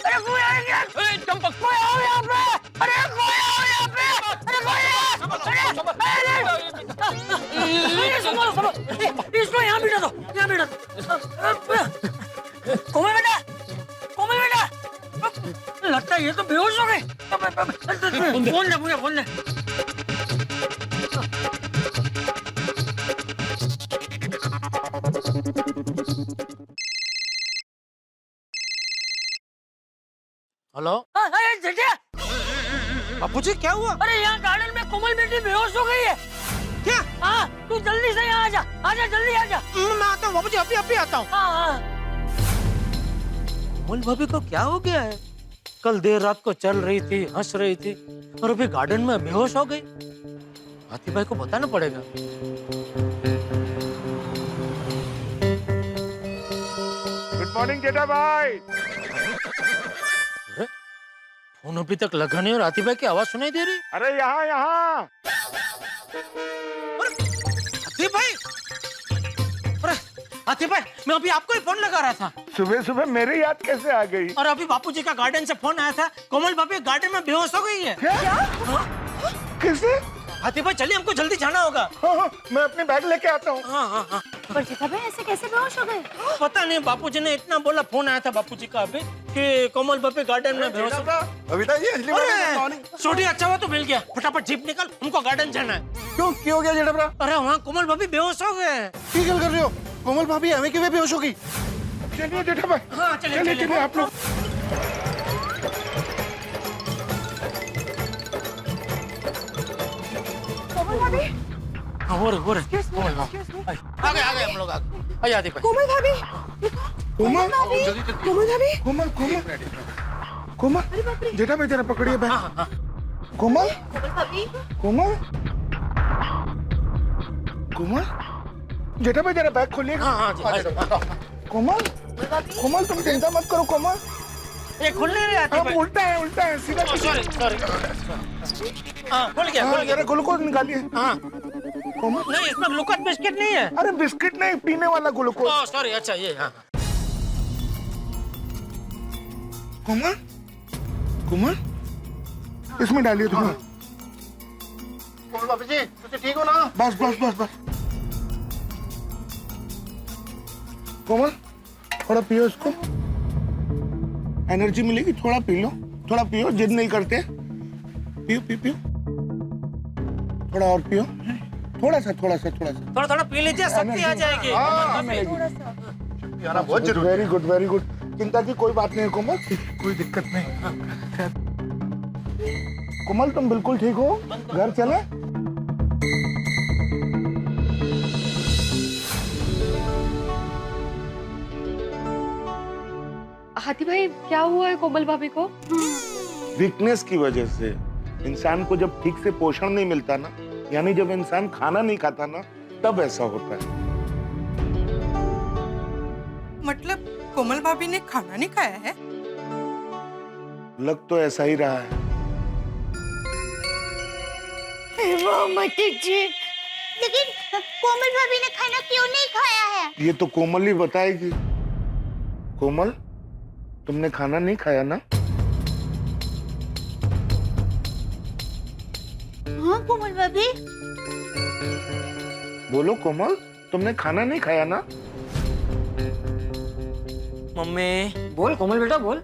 अरे कोई आ गया! अरे चंपा! कोई आओ यहाँ पे! अरे कोई आओ यहाँ पे! अरे कोई आ! अरे संभालो संभालो! इसको यहाँ बिठा दो! यहाँ बिठा दो! कोमल बेटा! कोमल बेटा! लगता है ये तो बेहोश हो गए। फोन दे मुझे, फोन दे। हेलो। जेठा, बापूजी क्या हुआ? अरे यहाँ गार्डन में कोमल बेटी बेहोश हो गई है। क्या? हाँ, तू जल्दी से यहाँ आजा, आजा जल्दी आजा। मैं आता हूँ बापूजी, अभी आता हूँ। हाँ। कोमल भाभी को क्या हो गया है? कल देर रात को चल रही थी, हंस रही थी, और अभी गार्डन में बेहोश हो गई। हाथी भाई को बताना पड़ेगा। गुड मॉर्निंग जेठा भाई। अरे फोन अभी तक लगा नहीं और हाथी भाई की आवाज सुनाई दे रही। अरे यहाँ यहाँ। हाथी भाई, अरे हाथी भाई, मैं अभी आपको ही फोन लगा रहा था। सुबह सुबह मेरी याद कैसे आ गई? और अभी बापूजी का गार्डन से फोन आया था, कोमल भाभी गार्डन में बेहोश हो गई है। क्या? कैसे? हाथी भाई चलिए, हमको जल्दी जाना होगा। हाँ, मैं अपने बैग लेके आता हूँ। हाँ। पर जेठा भाई ऐसे कैसे बेहोश हो गए? पता नहीं, बापूजी ने इतना बोला, फोन आया था बापूजी का अभी कि कोमल भाभी गार्डन में बेहोश हो गई। अभी तक ये छोटी अच्छा हुआ तो मिल गया। फटाफट जीप निकल, हमको गार्डन जाना है। क्यों हो गया जेठा भरा? अरे वहाँ कोमल भाभी बेहोश हो गए। ठीक कर रहे हो? कोमल भाभी हमें क्यों बेहोश हो गई? चलिए जेठा भाई। हाँ चलिए आप लोग। कोमल भाभी, हो रहे आ गए हम लोग, आ गए। हाथी भाई। कोमल भाभी, कोमल कोमल भाभी, कोमल कोमल जेठा भाई जरा पकड़िए बैग। कोमल कोमल कोमल जेठा भाई जरा बैग खोलिए। हाँ जी। कोमल तुम चिंता मत करो कोमल। ये खुल नहीं रहा हाथी भाई। उल्टा है सीधा। सॉरी। हाँ खुल गया। जरा ग्लूकोज निकालिए। हाँ कोमल नहीं, इसमें ग्लूकोज बिस्किट नहीं है। अरे बिस्किट नहीं, पीने वाला ग्लूकोज। ओह सॉरी, अच्छा ये। हाँ कोमल इसमें डालिए थोड़ा। कोमल भाभी जी, तुझे ठीक हो ना? बस कोमल थोड़ा पियो इसको, एनर्जी मिलेगी। थोड़ा पी लो, थोड़ा पियो, जिद नहीं करते। पियो थोड़ा और पियो, थोड़ा सा। थोड़ा पी लीजिए, शक्ति आ जाएगी। आना बहुत जरूरी। Very good. चिंता की कोई बात नहीं कोमल, कोई दिक्कत नहीं। कोमल तुम बिल्कुल ठीक हो, घर चले? हाथी भाई क्या हुआ है कोमल भाभी को? वीकनेस की वजह से इंसान को जब ठीक से पोषण नहीं मिलता ना, यानी जब इंसान खाना नहीं खाता ना, तब ऐसा होता है। मतलब कोमल भाभी ने खाना नहीं खाया है? लग तो ऐसा ही रहा है। लेकिन कोमल भाभी ने खाना क्यों नहीं खाया है? ये तो कोमल ही बताएगी। कोमल, तुमने खाना नहीं खाया ना? हाँ कोमल भाभी। बोलो कोमल, तुमने खाना नहीं खाया ना? मम्मी बोल कोमल बेटा बोल।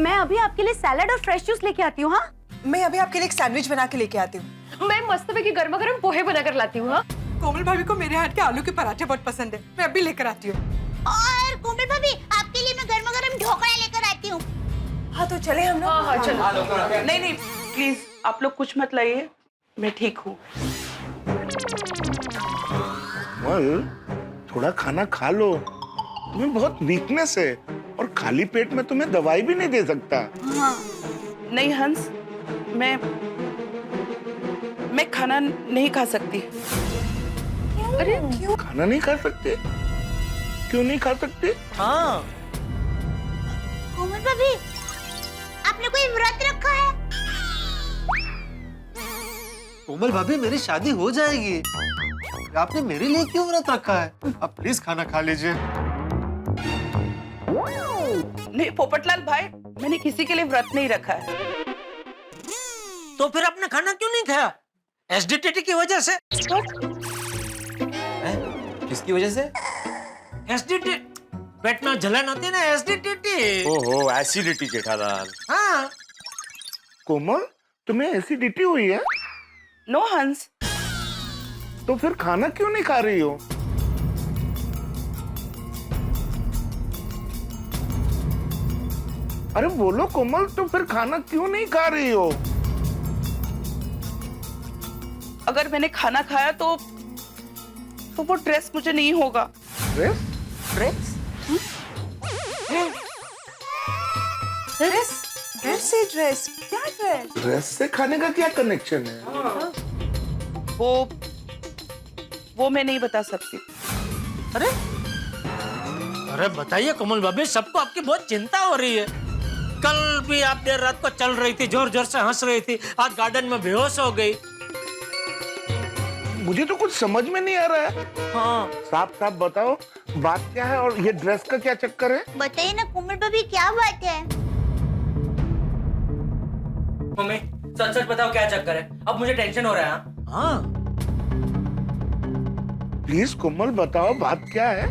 मैं अभी आपके लिए सैलेड और फ्रेश जूस लेके आती हूँ। हाँ, मैं अभी आपके लिए एक सैंडविच बना के लेके आती हूँ। मैं मस्त की गर्मा गर्म पोहे बनाकर लाती हूँ। हाँ, कोमल भाभी को मेरे हाथ के आलू के पराठे बहुत पसंद है, मैं अभी लेकर आती हूँ। और कोमल भाभी आपके लिए मैं गर्मा गर्म ढोकला लेकर आती हूँ। हाँ तो चले हम लोग। हाँ चलो। नहीं नहीं प्लीज आप लोग कुछ मत लाइए, मैं ठीक हूँ। कोमल, थोड़ा खाना खा लो, तुम्हें बहुत वीकनेस है और खाली पेट में तुम्हें दवाई भी नहीं दे सकता। हाँ। नहीं हंस, मैं खाना नहीं खा सकती। अरे क्यों? खाना नहीं खा सकते? क्यों नहीं खा सकते? हाँ, कोमल भाभी आपने कोई व्रत रखा है? कोमल भाभी मेरी शादी हो जाएगी, आपने मेरे लिए क्यों व्रत रखा है? आप प्लीज खाना खा लीजिए। नहीं पोपटलाल भाई, मैंने किसी के लिए व्रत नहीं रखा है। तो फिर आपने खाना क्यों नहीं खाया? एसिडिटी की वजह से। किसकी वजह से? एसिडिटी, पेट में जलन होती है ना, एसिडिटी। ओहो, एसिडिटी जेठालाल। हाँ। कोमल, तुम्हें एसिडिटी हुई है? नो हंस। तो फिर खाना क्यों नहीं खा रही हो? अरे बोलो कोमल, तो फिर खाना क्यों नहीं खा रही हो? अगर मैंने खाना खाया तो वो ड्रेस मुझे नहीं होगा। ड्रेस? ड्रेस? ड्रेस से ड्रेस? क्या ड्रेस? ड्रेस से खाने का क्या कनेक्शन है? वो मैं नहीं बता सकती। अरे बताइए कोमल भाभी, सबको आपकी बहुत चिंता हो रही है। कल भी आप देर रात को चल रही थी, जोर जोर से हंस रही थी, आज गार्डन में बेहोश हो गई। मुझे तो कुछ समझ में नहीं आ रहा है। हाँ। साफ साफ बताओ बात क्या है और ये ड्रेस का क्या चक्कर है? बताइए ना कोमल भाभी क्या बात है? मम्मी सच सच बताओ क्या चक्कर है, अब मुझे टेंशन हो रहा है। हाँ। प्लीज कोमल बताओ बात क्या है?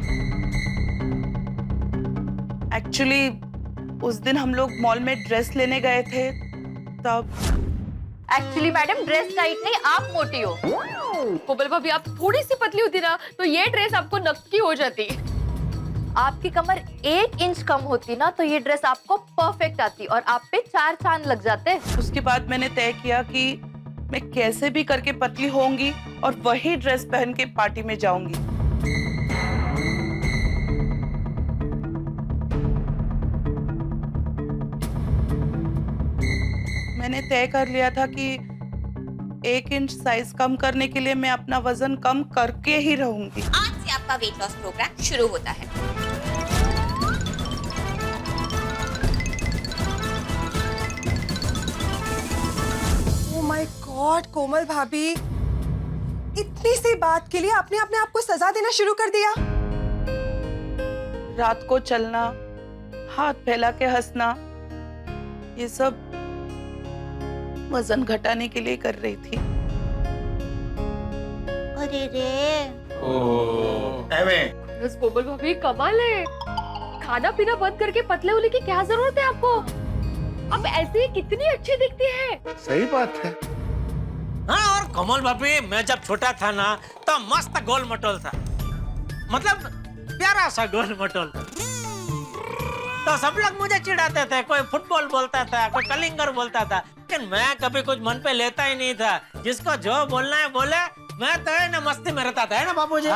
एक्चुअली उस दिन हम लोग मॉल में ड्रेस लेने गए थे, तब एक्चुअली मैडम ड्रेस टाइट नहीं, आप मोटी हो। कोमल भाभी आप थोड़ी सी पतली होती ना तो ये ड्रेस आपको नक्की हो जाती। आपकी कमर 1 इंच कम होती ना तो ये ड्रेस आपको परफेक्ट आती और आप पे 4 चांद लग जाते। उसके बाद मैंने तय किया कि मैं कैसे भी करके पतली होंगी और वही ड्रेस पहन के पार्टी में जाऊंगी। मैंने तय कर लिया था कि 1 इंच साइज कम करने के लिए मैं अपना वजन कम करके ही रहूंगी। आज से आपका वेट लॉस प्रोग्राम शुरू होता है। ओह माय गॉड कोमल भाभी, इतनी सी बात के लिए आपने अपने आप को सजा देना शुरू कर दिया। रात को चलना, हाथ फैला के हंसना, ये सब वजन घटाने के लिए कर रही थी। अरे रे। बस कोमल भाभी कमाल है, खाना पीना बंद करके पतले होने की क्या जरूरत है आपको? अब ऐसे ही कितनी अच्छी दिखती है। सही बात है। हाँ, और कोमल भाभी मैं जब छोटा था ना तो मस्त गोल मटोल था, मतलब प्यारा सा गोल मटोल। तो सब लोग मुझे चिढ़ाते थे, कोई फुटबॉल बोलता था, कोई कलिंगर बोलता था, लेकिन मैं कभी कुछ मन पे लेता ही नहीं था। जिसको जो बोलना है बोले, मैं तो है ना मस्ती में रहता था, है ना बाबूजी?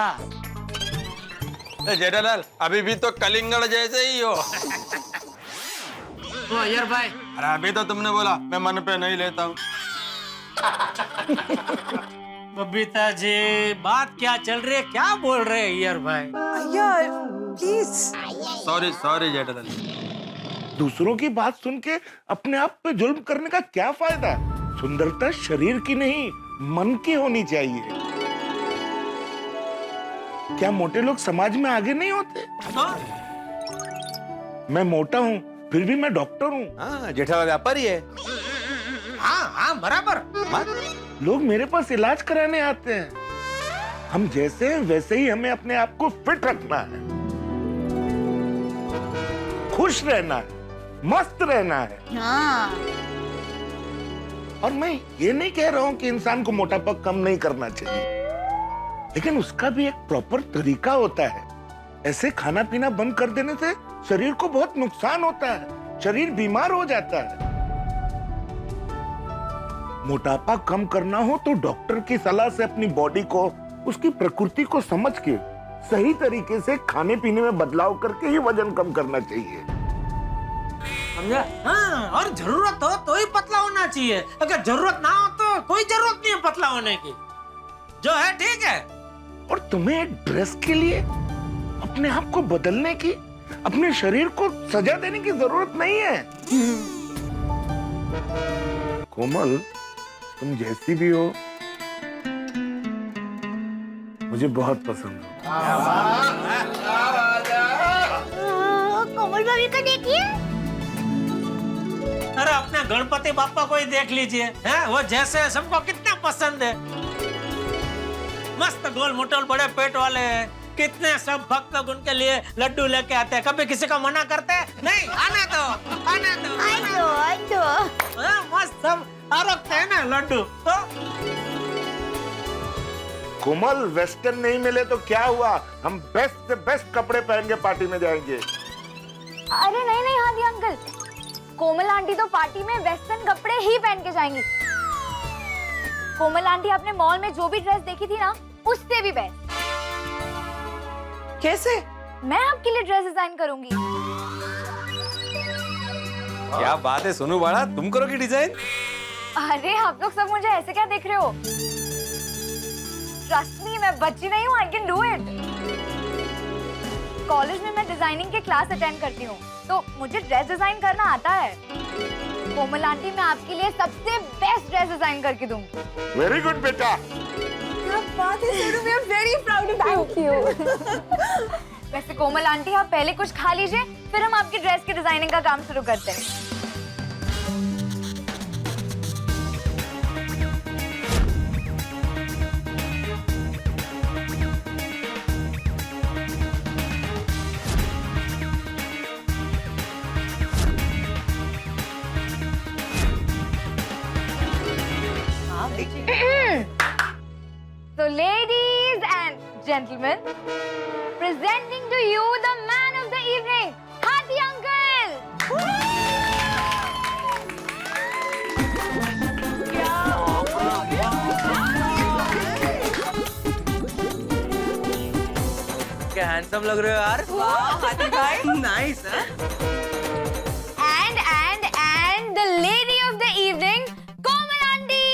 जेठालाल अभी भी तो कलिंगड़ जैसे ही हो। ओ यार भाई, अरे अभी तो तुमने बोला मैं मन पे नहीं लेता हूँ। बबीता जी बात क्या चल रही है, क्या बोल रहे हैं यार भाई? यार प्लीज। Sorry sorry Jethalal. दूसरों की बात सुन के अपने आप पे जुल्म करने का क्या फायदा? सुंदरता शरीर की नहीं मन की होनी चाहिए। क्या मोटे लोग समाज में आगे नहीं होते? मैं मोटा हूँ, फिर भी मैं डॉक्टर हूँ। हाँ, जेठालाल व्यापारी है। हाँ हाँ बराबर। लोग मेरे पास इलाज कराने आते हैं। हम जैसे हैं वैसे ही हमें अपने आप को फिट रखना है, खुश रहना है, मस्त रहना है। हाँ। और मैं ये नहीं कह रहा हूं कि इंसान को मोटापा कम नहीं करना चाहिए, लेकिन उसका भी एक प्रॉपर तरीका होता है। ऐसे खाना पीना बंद कर देने से शरीर को बहुत नुकसान होता है, शरीर बीमार हो जाता है। मोटापा कम करना हो तो डॉक्टर की सलाह से अपनी बॉडी को, उसकी प्रकृति को समझ के सही तरीके से खाने पीने में बदलाव करके ही वजन कम करना चाहिए। समझा? हाँ, और जरूरत हो तो ही पतला होना चाहिए। अगर जरूरत ना हो तो कोई जरूरत नहीं है पतला होने की। जो है ठीक है। और तुम्हें एक ड्रेस के लिए अपने आप को बदलने की, अपने शरीर को सजा देने की जरूरत नहीं है। कोमल, तुम जैसी भी हो मुझे बहुत पसंद हो। कोमल भाभी को देखिए। अरे अपने गणपति बापा को ही देख लीजिए, हैं? वो जैसे है सबको कितना पसंद है। मस्त गोल मोटल बड़े पेट वाले हैं। कितने सब भक्त लोग उनके लिए लड्डू लेके आते हैं। कभी किसी का मना करते हैं? नहीं, आने दो, आने दो। हाँ, मस्त सब आरोगते हैं ना लड्डू। तो कोमल, वेस्टर्न नहीं मिले तो क्या हुआ, हम बेस्ट से बेस्ट कपड़े पहन के पार्टी में जाएंगे। अरे नहीं नहीं हादी अंकल, कोमल आंटी तो पार्टी में वेस्टर्न कपड़े ही पहन के जाएंगी। कोमल आंटी आपने मॉल में जो भी ड्रेस देखी थी ना, उससे भी बेस्ट। कैसे? मैं आपके लिए ड्रेस डिजाइन करूंगी। क्या बात है सोनू बाड़ा, तुम करोगी डिजाइन? अरे आप लोग सब मुझे ऐसे क्या देख रहे हो? ट्रस्ट मी, मैं बच्ची नहीं हूँ, I can do it. College में मैं डिजाइनिंग के क्लास अटेंड करती हूँ, तो मुझे ड्रेस डिजाइन करना आता है। कोमल आंटी, मैं आपके लिए सबसे बेस्ट ड्रेस डिजाइन करके दूंगी। वेरी गुड बेटा। क्या बात है Sonu, we are very proud of you. वैसे कोमल आंटी, आप पहले कुछ खा लीजिए, फिर हम आपकी ड्रेस की डिजाइनिंग का काम शुरू करते हैं। So ladies and gentlemen, presenting to you the man of the evening, Hathi Uncle. क्या हैंडसम लग रहे हो यार। हाथी भाई, nice. And the lady of the evening, Komal Aunty.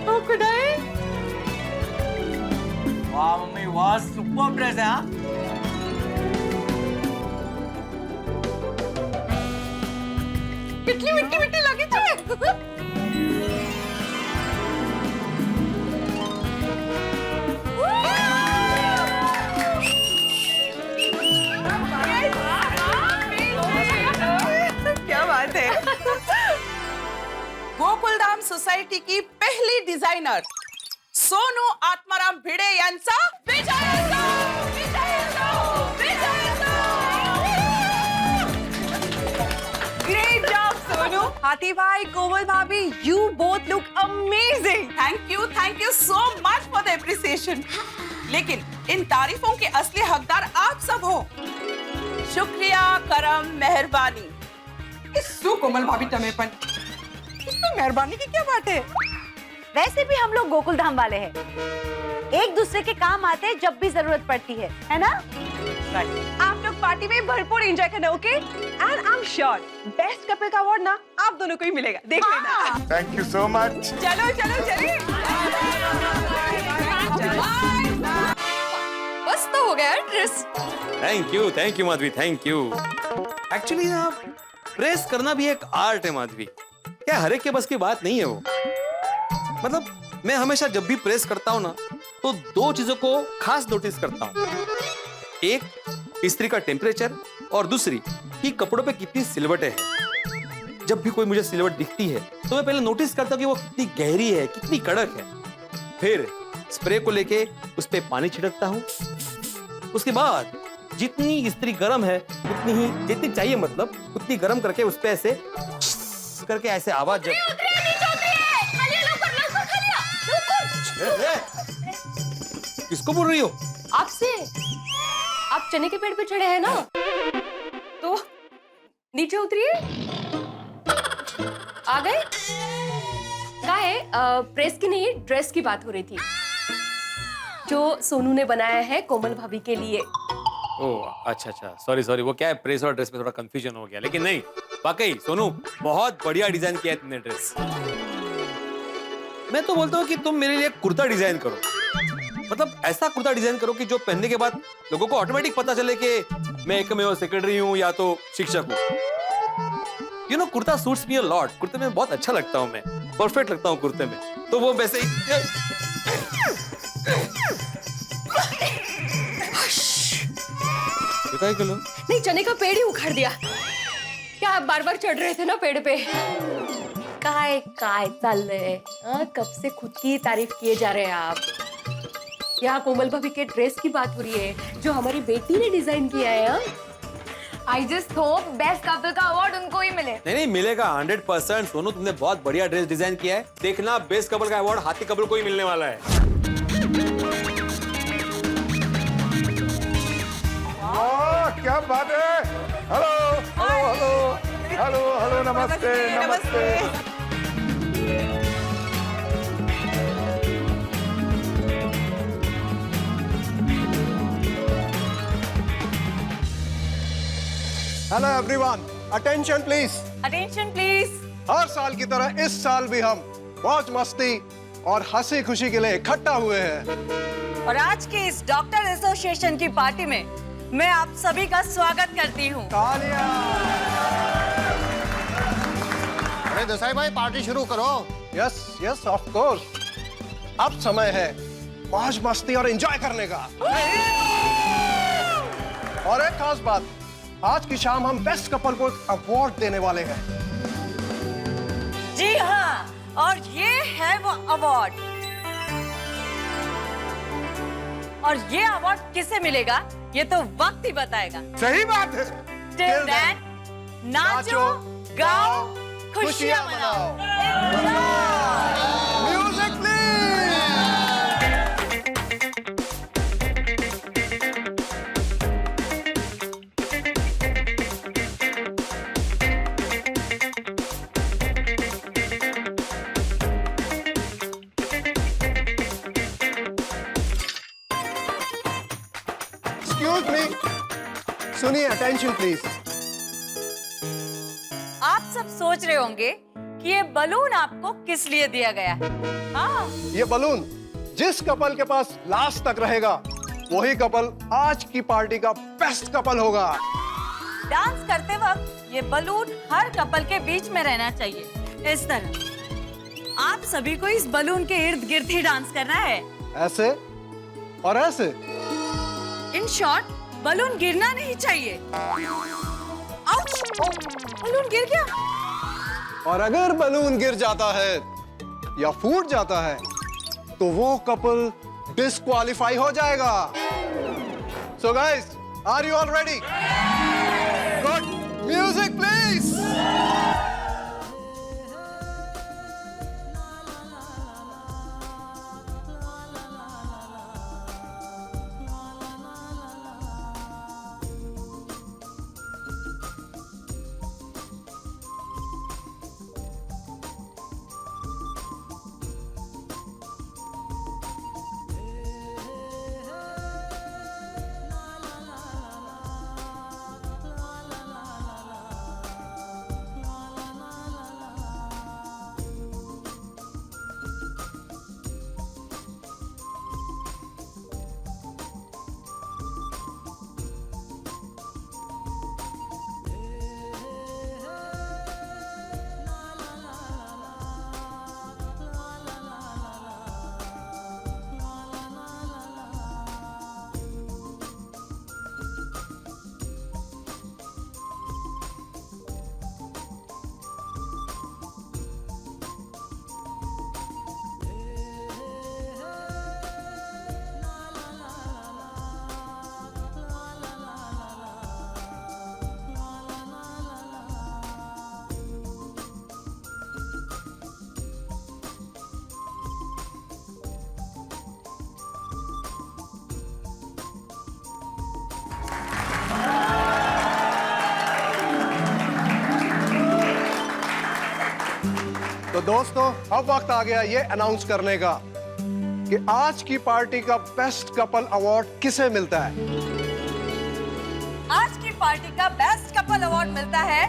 Oh, could I? वाह मम्मी वाह, सुपर ड्रेस है। हाँ? कितनी मिट्टी मिट्टी लगी तुम्हें? क्या बात है। गोकुलधाम सोसायटी की पहली डिझायनर सोनू आत्माराम भिडे यांचा विजयोत्सव! Great job, Sonu. Hathi bhai, Komal bhabhi, you both look amazing. Thank you so much for the appreciation. लेकिन इन तारीफों के असली हकदार आप सब हो। शुक्रिया, करम, मेहरबानी। इस कोमल भाभी तमेपन, इसमें मेहरबानी की क्या बात है? वैसे भी हम लोग गोकुल धाम वाले हैं, एक दूसरे के काम आते हैं जब भी जरूरत पड़ती है ना? आप लोग पार्टी में भरपूर एंजॉय करना, okay? And I am sure best couple का अवार्ड ना आप दोनों को ही मिलेगा, देख लेना। Thank you so much. चलो चलिए। बस तो हो गया dress. Thank you Madhavi, thank you. Actually ना, प्रेस करना भी एक आर्ट है माधवी। क्या हर एक के बस की बात नहीं है वो। मतलब मैं हमेशा जब भी प्रेस करता हूँ ना, तो दो चीजों को खास नोटिस करता हूँ। एक, इस्त्री का टेम्परेचर, और दूसरी कि कपड़ों पे कितनी सिलवटें हैं। जब भी कोई मुझे सिलवट दिखती है तो मैं पहले नोटिस करता हूँ कि वो कितनी गहरी है, कितनी कड़क है। फिर स्प्रे को लेके उस पे पानी छिड़कता हूँ। उसके बाद जितनी इस्त्री गर्म है उतनी ही, जितनी चाहिए मतलब, उतनी गर्म करके उस पे ऐसे करके ऐसे आवाज जब किसको बोल रही हो? आपसे। आप चने के पेड़ पे चढ़े हैं ना, तो नीचे उतरिए। आ गए? क्या है, प्रेस की नहीं, ड्रेस की बात हो रही थी जो सोनू ने बनाया है कोमल भाभी के लिए। ओह अच्छा अच्छा, सॉरी सॉरी, वो क्या है, प्रेस और ड्रेस में थोड़ा कंफ्यूजन हो गया। लेकिन नहीं, वाकई सोनू बहुत बढ़िया डिजाइन किया है तुमने ड्रेस। मैं तो बोलता हूँ कि तुम मेरे लिए कुर्ता डिजाइन करो। मतलब ऐसा कुर्ता डिजाइन करो कि जो पहनने के बाद लोगों को ऑटोमेटिक पता चले कि मैं एकमेव सेक्रेटरी हूँ या तो शिक्षक हूँ। You know, kurta suits me a lot. कुर्ते में बहुत अच्छा लगता हूँ मैं, परफेक्ट लगता हूँ कुर्ते में। तो वो वैसे ही नहीं, चने का पेड़ ही उखाड़ दिया। क्या आप बार बार चढ़ रहे थे ना पेड़ पे? काय काय चल रहे, कब से खुद की तारीफ किए जा रहे हैं आप। यहाँ कोमल भाभी के ड्रेस की बात हो रही है जो हमारी बेटी ने डिजाइन किया है। I just hope best couple का अवार्ड उनको ही मिले। नहीं नहीं, मिलेगा 100%। सोनू, तुमने बहुत बढ़िया ड्रेस डिजाइन किया है। देखना, बेस्ट कपल का अवार्ड हाथी कपल को ही मिलने वाला है। क्या बात है। Hello hello hello hello hello, namaste namaste. Hello everyone, attention please. Attention please. हर साल की तरह इस साल भी हम मौज मस्ती और हंसी खुशी के लिए इकट्ठा हुए हैं। और आज के इस डॉक्टर एसोसिएशन की पार्टी में मैं आप सभी का स्वागत करती हूँ। तालियां। अरे देसाई भाई, पार्टी शुरू करो। Yes yes of course. अब समय है मौज मस्ती और एंजॉय करने का। और एक खास बात, आज की शाम हम बेस्ट कपल को अवार्ड देने वाले हैं। जी हाँ, और ये है वो अवार्ड। और ये अवार्ड किसे मिलेगा ये तो वक्त ही बताएगा। सही बात है। Till then, नाचो, गाओ, खुशियां मनाओ। Music please. एक्सक्यूज मी, सुनिए, अटेंशन प्लीज। आप सब सोच रहे होंगे कि ये बलून आपको किस लिए दिया गया है। हाँ, ये बलून जिस कपल के पास लास्ट तक रहेगा वही कपल आज की पार्टी का बेस्ट कपल होगा। डांस करते वक्त ये बलून हर कपल के बीच में रहना चाहिए, इस तरह। आप सभी को इस बलून के इर्द गिर्द ही डांस करना है। ऐसे और ऐसे। इन शॉर्ट, बलून गिरना नहीं चाहिए। आउच! बलून गिर गया। और अगर बलून गिर जाता है या फूट जाता है तो वो कपल डिस्क्वालीफाई हो जाएगा। So guys, are you all ready? Good, music please. तो दोस्तों अब वक्त आ गया ये अनाउंस करने का कि आज की पार्टी का बेस्ट कपल अवार्ड किसे मिलता है। आज की पार्टी का बेस्ट कपल अवार्ड मिलता है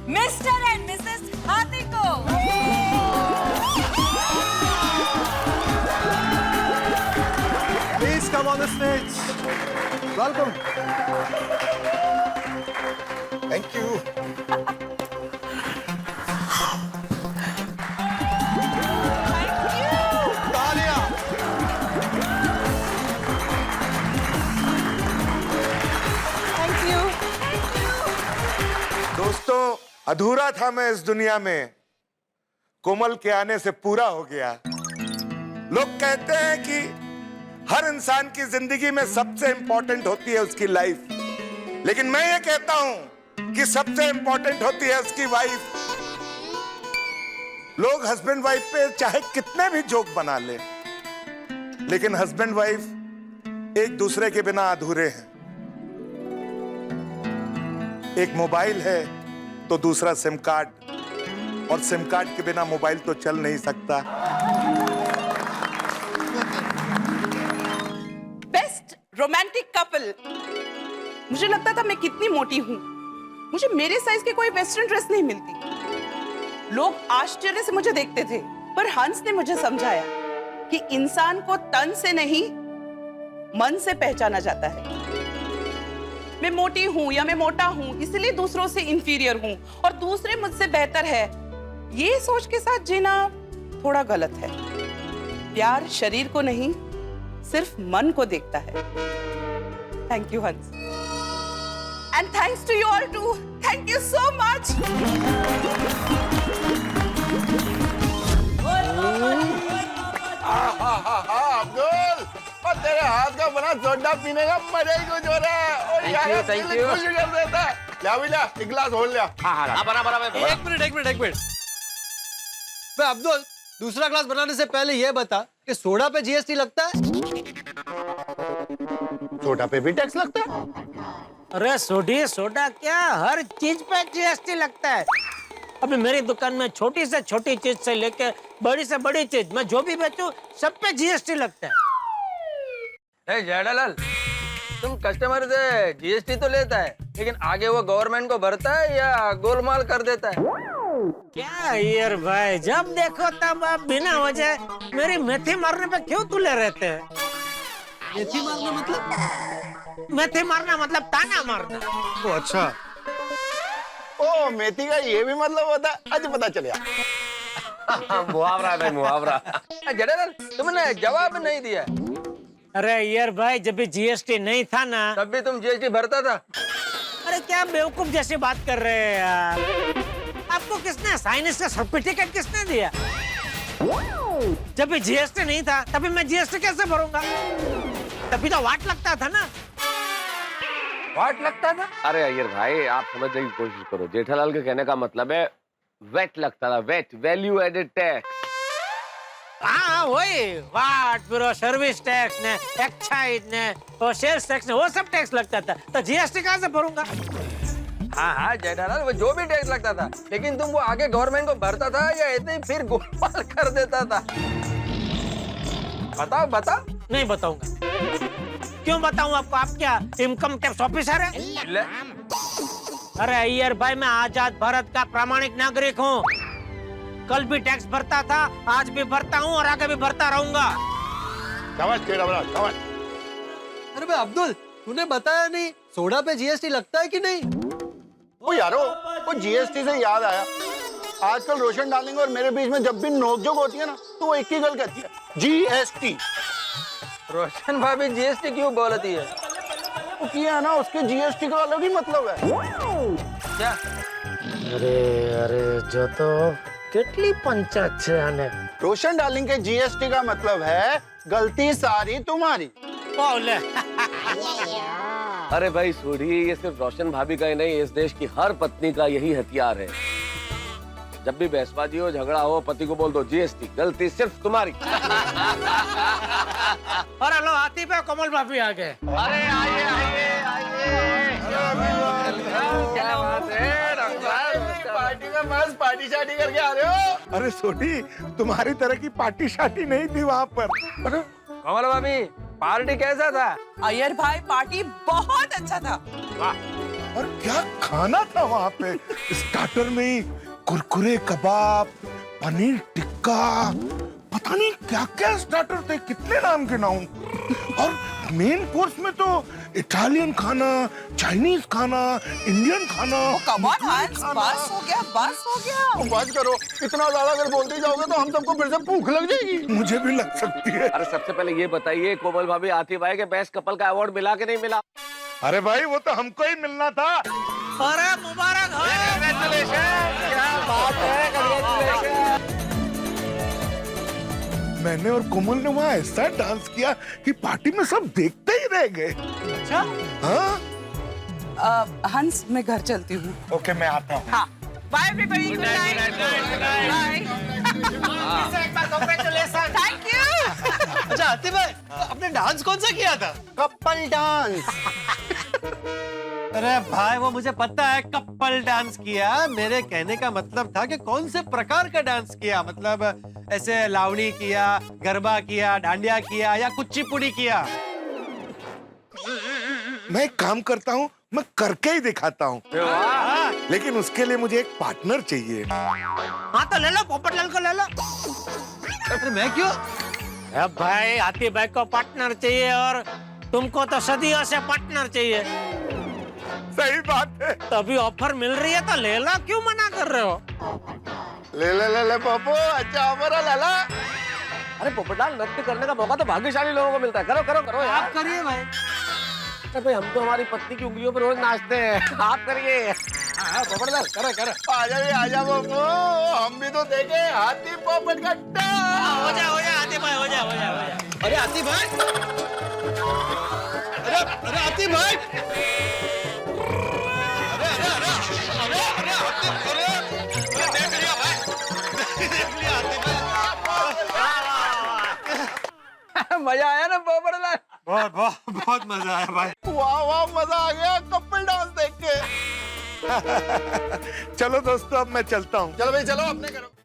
मिस्टर एंड मिसेस हाथी को। Please come on the stage. Welcome. Thank you. तालियां। Thank you. दोस्तों, अधूरा था मैं इस दुनिया में, कोमल के आने से पूरा हो गया। लोग कहते हैं कि हर इंसान की जिंदगी में सबसे इंपॉर्टेंट होती है उसकी लाइफ, लेकिन मैं ये कहता हूं कि सबसे इंपॉर्टेंट होती है उसकी वाइफ। लोग हस्बैंड वाइफ पे चाहे कितने भी जोक बना ले, लेकिन हस्बैंड वाइफ एक दूसरे के बिना अधूरे हैं। एक मोबाइल है तो दूसरा सिम कार्ड, और सिम कार्ड के बिना मोबाइल तो चल नहीं सकता। Best romantic couple. मुझे लगता था मैं कितनी मोटी हूँ, मुझे मेरे साइज की कोई वेस्टर्न ड्रेस नहीं मिलती। लोग आश्चर्य से मुझे देखते थे, पर हंस ने मुझे समझाया कि इंसान को तन से नहीं मन से पहचाना जाता है। मैं मोटी हूं या मैं मोटा हूं इसलिए दूसरों से इंफीरियर हूं और दूसरे मुझसे बेहतर है, ये सोच के साथ जीना थोड़ा गलत है। प्यार शरीर को नहीं सिर्फ मन को देखता है। Thank you Hans, and thanks to you all too. Thank you so much. Abdul, और तेरे हाथ का बना सोडा पीने का मजा ही कुछ हो रहा है। और यार thank दिल you. खुश कर देता है। क्या भैया, एक गिलास और लिया। एक मिनट। मैं अब्दुल, दूसरा ग्लास बनाने से पहले ये बता कि सोडा पे जीएसटी लगता है? सोडा पे भी टैक्स लगता है? अरे सोडी सोडा क्या, हर चीज पे जीएसटी लगता है। अभी मेरी दुकान में छोटी से छोटी चीज से लेके बड़ी से बड़ी चीज मैं जो भी बेचूं सब पे जीएसटी लगता है। जेठालाल, तुम कस्टमर से जीएसटी तो लेता है, लेकिन आगे वो गवर्नमेंट को भरता है या गोलमाल कर देता है? क्या यार भाई, जब देखो तब आप बिना वजह मेरी मेथी मारने पे क्यों तुले रहते हैं? मेथी मारना मतलब? मेथी मारना मतलब ताना मारना। ओ अच्छा। ओ, मेथी का ये भी मतलब होता है? आज पता चलिया। मुहावरा है मुहावरा। जेठालाल, तुमने जवाब नहीं दिया। अरे यार भाई, जब भी जीएसटी नहीं था ना तब भी तुम जीएसटी भरता था। अरे क्या बेवकूफ जैसी बात कर रहे हैं यार। आपको किसने साइंस का सर्टिफिकेट किसने दिया? जब भी जीएसटी नहीं था तभी मैं जीएसटी कैसे भरूंगा? तभी तो वाट लगता था ना। वाट लगता था? अरे अय्यर भाई, आप समझने की कोशिश करो। जेठालाल के कहने का मतलब है वेट लगता था, वेट, वैल्यू एडेड टैक्स। हाँ वही वाट, फिर सर्विस टैक्स ने, एक्साइज ने और सेल्स टैक्स ने, वो सब टैक्स लगता था। तो जीएसटी कहाँ से भरूंगा? हाँ जेठालाल, वो जो भी टैक्स लगता था, लेकिन तुम वो आगे गवर्नमेंट को भरता था या ऐसे ही फिर गोलमाल कर देता था? बताओ। नहीं बताऊंगा। क्यों बताऊं आपको? आप क्या इनकम टैक्स ऑफिसर है? अरे अय्यर भाई, मैं आजाद भारत का प्रामाणिक नागरिक हूँ। कल भी टैक्स भरता था, आज भी भरता हूँ और आगे भी भरता रहूंगा। अरे मैं अब्दुल, तूने बताया नहीं सोडा पे जीएसटी लगता है कि नहीं? ओ यारो, वो जीएसटी से याद आया, आजकल रोशन डार्लिंग और मेरे बीच में जब भी नोकझोंक होती है ना, तो वो एक ही गल कहती है, जीएसटी। रोशन भाभी जीएसटी क्यों बोलती है? वो किया है ना, उसके जीएसटी का अलग ही मतलब है। क्या? अरे जो तो कितनी पंचायत से आने। रोशन डार्लिंग के जीएसटी का मतलब है गलती सारी तुम्हारी। अरे भाई सोढ़ी, ये सिर्फ रोशन भाभी का ही नहीं, इस देश की हर पत्नी का यही हथियार है। जब भी बहसबाजी हो, झगड़ा हो, पति को बोल दो जीएसटी, गलती सिर्फ तुम्हारी। और हेलो, हाथी पे कोमल भाभी आ गए। अरे आइए। क्या बात है? पार्टी में मस्त पार्टी शार्टी करके आ रहे हो। अरे सोनी, तुम्हारी तरह की पार्टी शार्टी नहीं थी वहाँ पर। अरे कमल भाभी, पार्टी कैसा था? अय्यर भाई पार्टी बहुत अच्छा था। और क्या खाना था वहाँ पे। स्टार्टर में कुरकुरे कबाब, पनीर टिक्का, पता नहीं क्या क्या स्टार्टर थे, कितने नाम गिनाऊं। और मेन कोर्स में तो इटालियन खाना, चाइनीज खाना, इंडियन खाना। कम ऑन हंस, बस हो गया, बस हो गया। बस करो, इतना ज्यादा अगर बोलते जाओगे तो हम सबको फिर से भूख लग जाएगी। मुझे भी लग सकती है। अरे सबसे पहले ये बताइए, कोमल भाभी आतिफ भाई के बेस्ट कपल का अवार्ड मिला कि नहीं मिला? अरे भाई वो तो हमको ही मिलना था। अरे मुबारक हो। क्या बात है, congratulations। मैंने और कोमल ने वहाँ ऐसा डांस किया कि पार्टी में सब देखते ही रह गए। अच्छा हाँ हंस, मैं घर चलती हूँ। ओके, मैं आता हूँ। हाँ, bye everybody, good night, bye. Thank you. अच्छा आतिफ भाई, आपने डांस कौन सा किया था? Couple dance. अरे भाई वो मुझे पता है, कपल डांस किया। मेरे कहने का मतलब था कि कौन से प्रकार का डांस किया, मतलब ऐसे लावणी किया, गरबा किया, डांडिया किया या कुचिपुड़ी किया? मैं एक काम करता हूँ, मैं करके ही दिखाता हूँ, लेकिन उसके लिए मुझे एक पार्टनर चाहिए। हाँ तो ले लो, पोपटलाल को ले लो। अरे मैं क्यों? अब भाई आतिफ भाई को पार्टनर चाहिए और तुमको तो सदियों से पार्टनर चाहिए। सही बात है। तभी ऑफर मिल रही है तो ले लो, क्यों मना कर रहे हो? ले ले ले ले पप्पू, अच्छा ऑफर है, ले ला। अरे पोपटलाल, नृत्य करने का मौका तो भाग्यशाली लोगों को मिलता है। करो करो करो यार। आप करिए भाई। अरे भाई, हम तो हमारी पत्नी की उंगलियों पर रोज नाचते हैं, आप करिए। हाँ पोपटलाल, करो करो। आजा पप्पू, हम भी तो देखे हाथी पोपट का हो जा आतिफ भाई, हो जा। अरे आतिफ भाई, अरे आतिफ भाई, मजा आया ना पोपटलाल? बहुत बहुत बहुत मजा आया भाई। वाह वाह, मजा आ गया कपल डांस देख के। चलो दोस्तों, अब मैं चलता हूँ। चलो भाई चलो, अपने करो।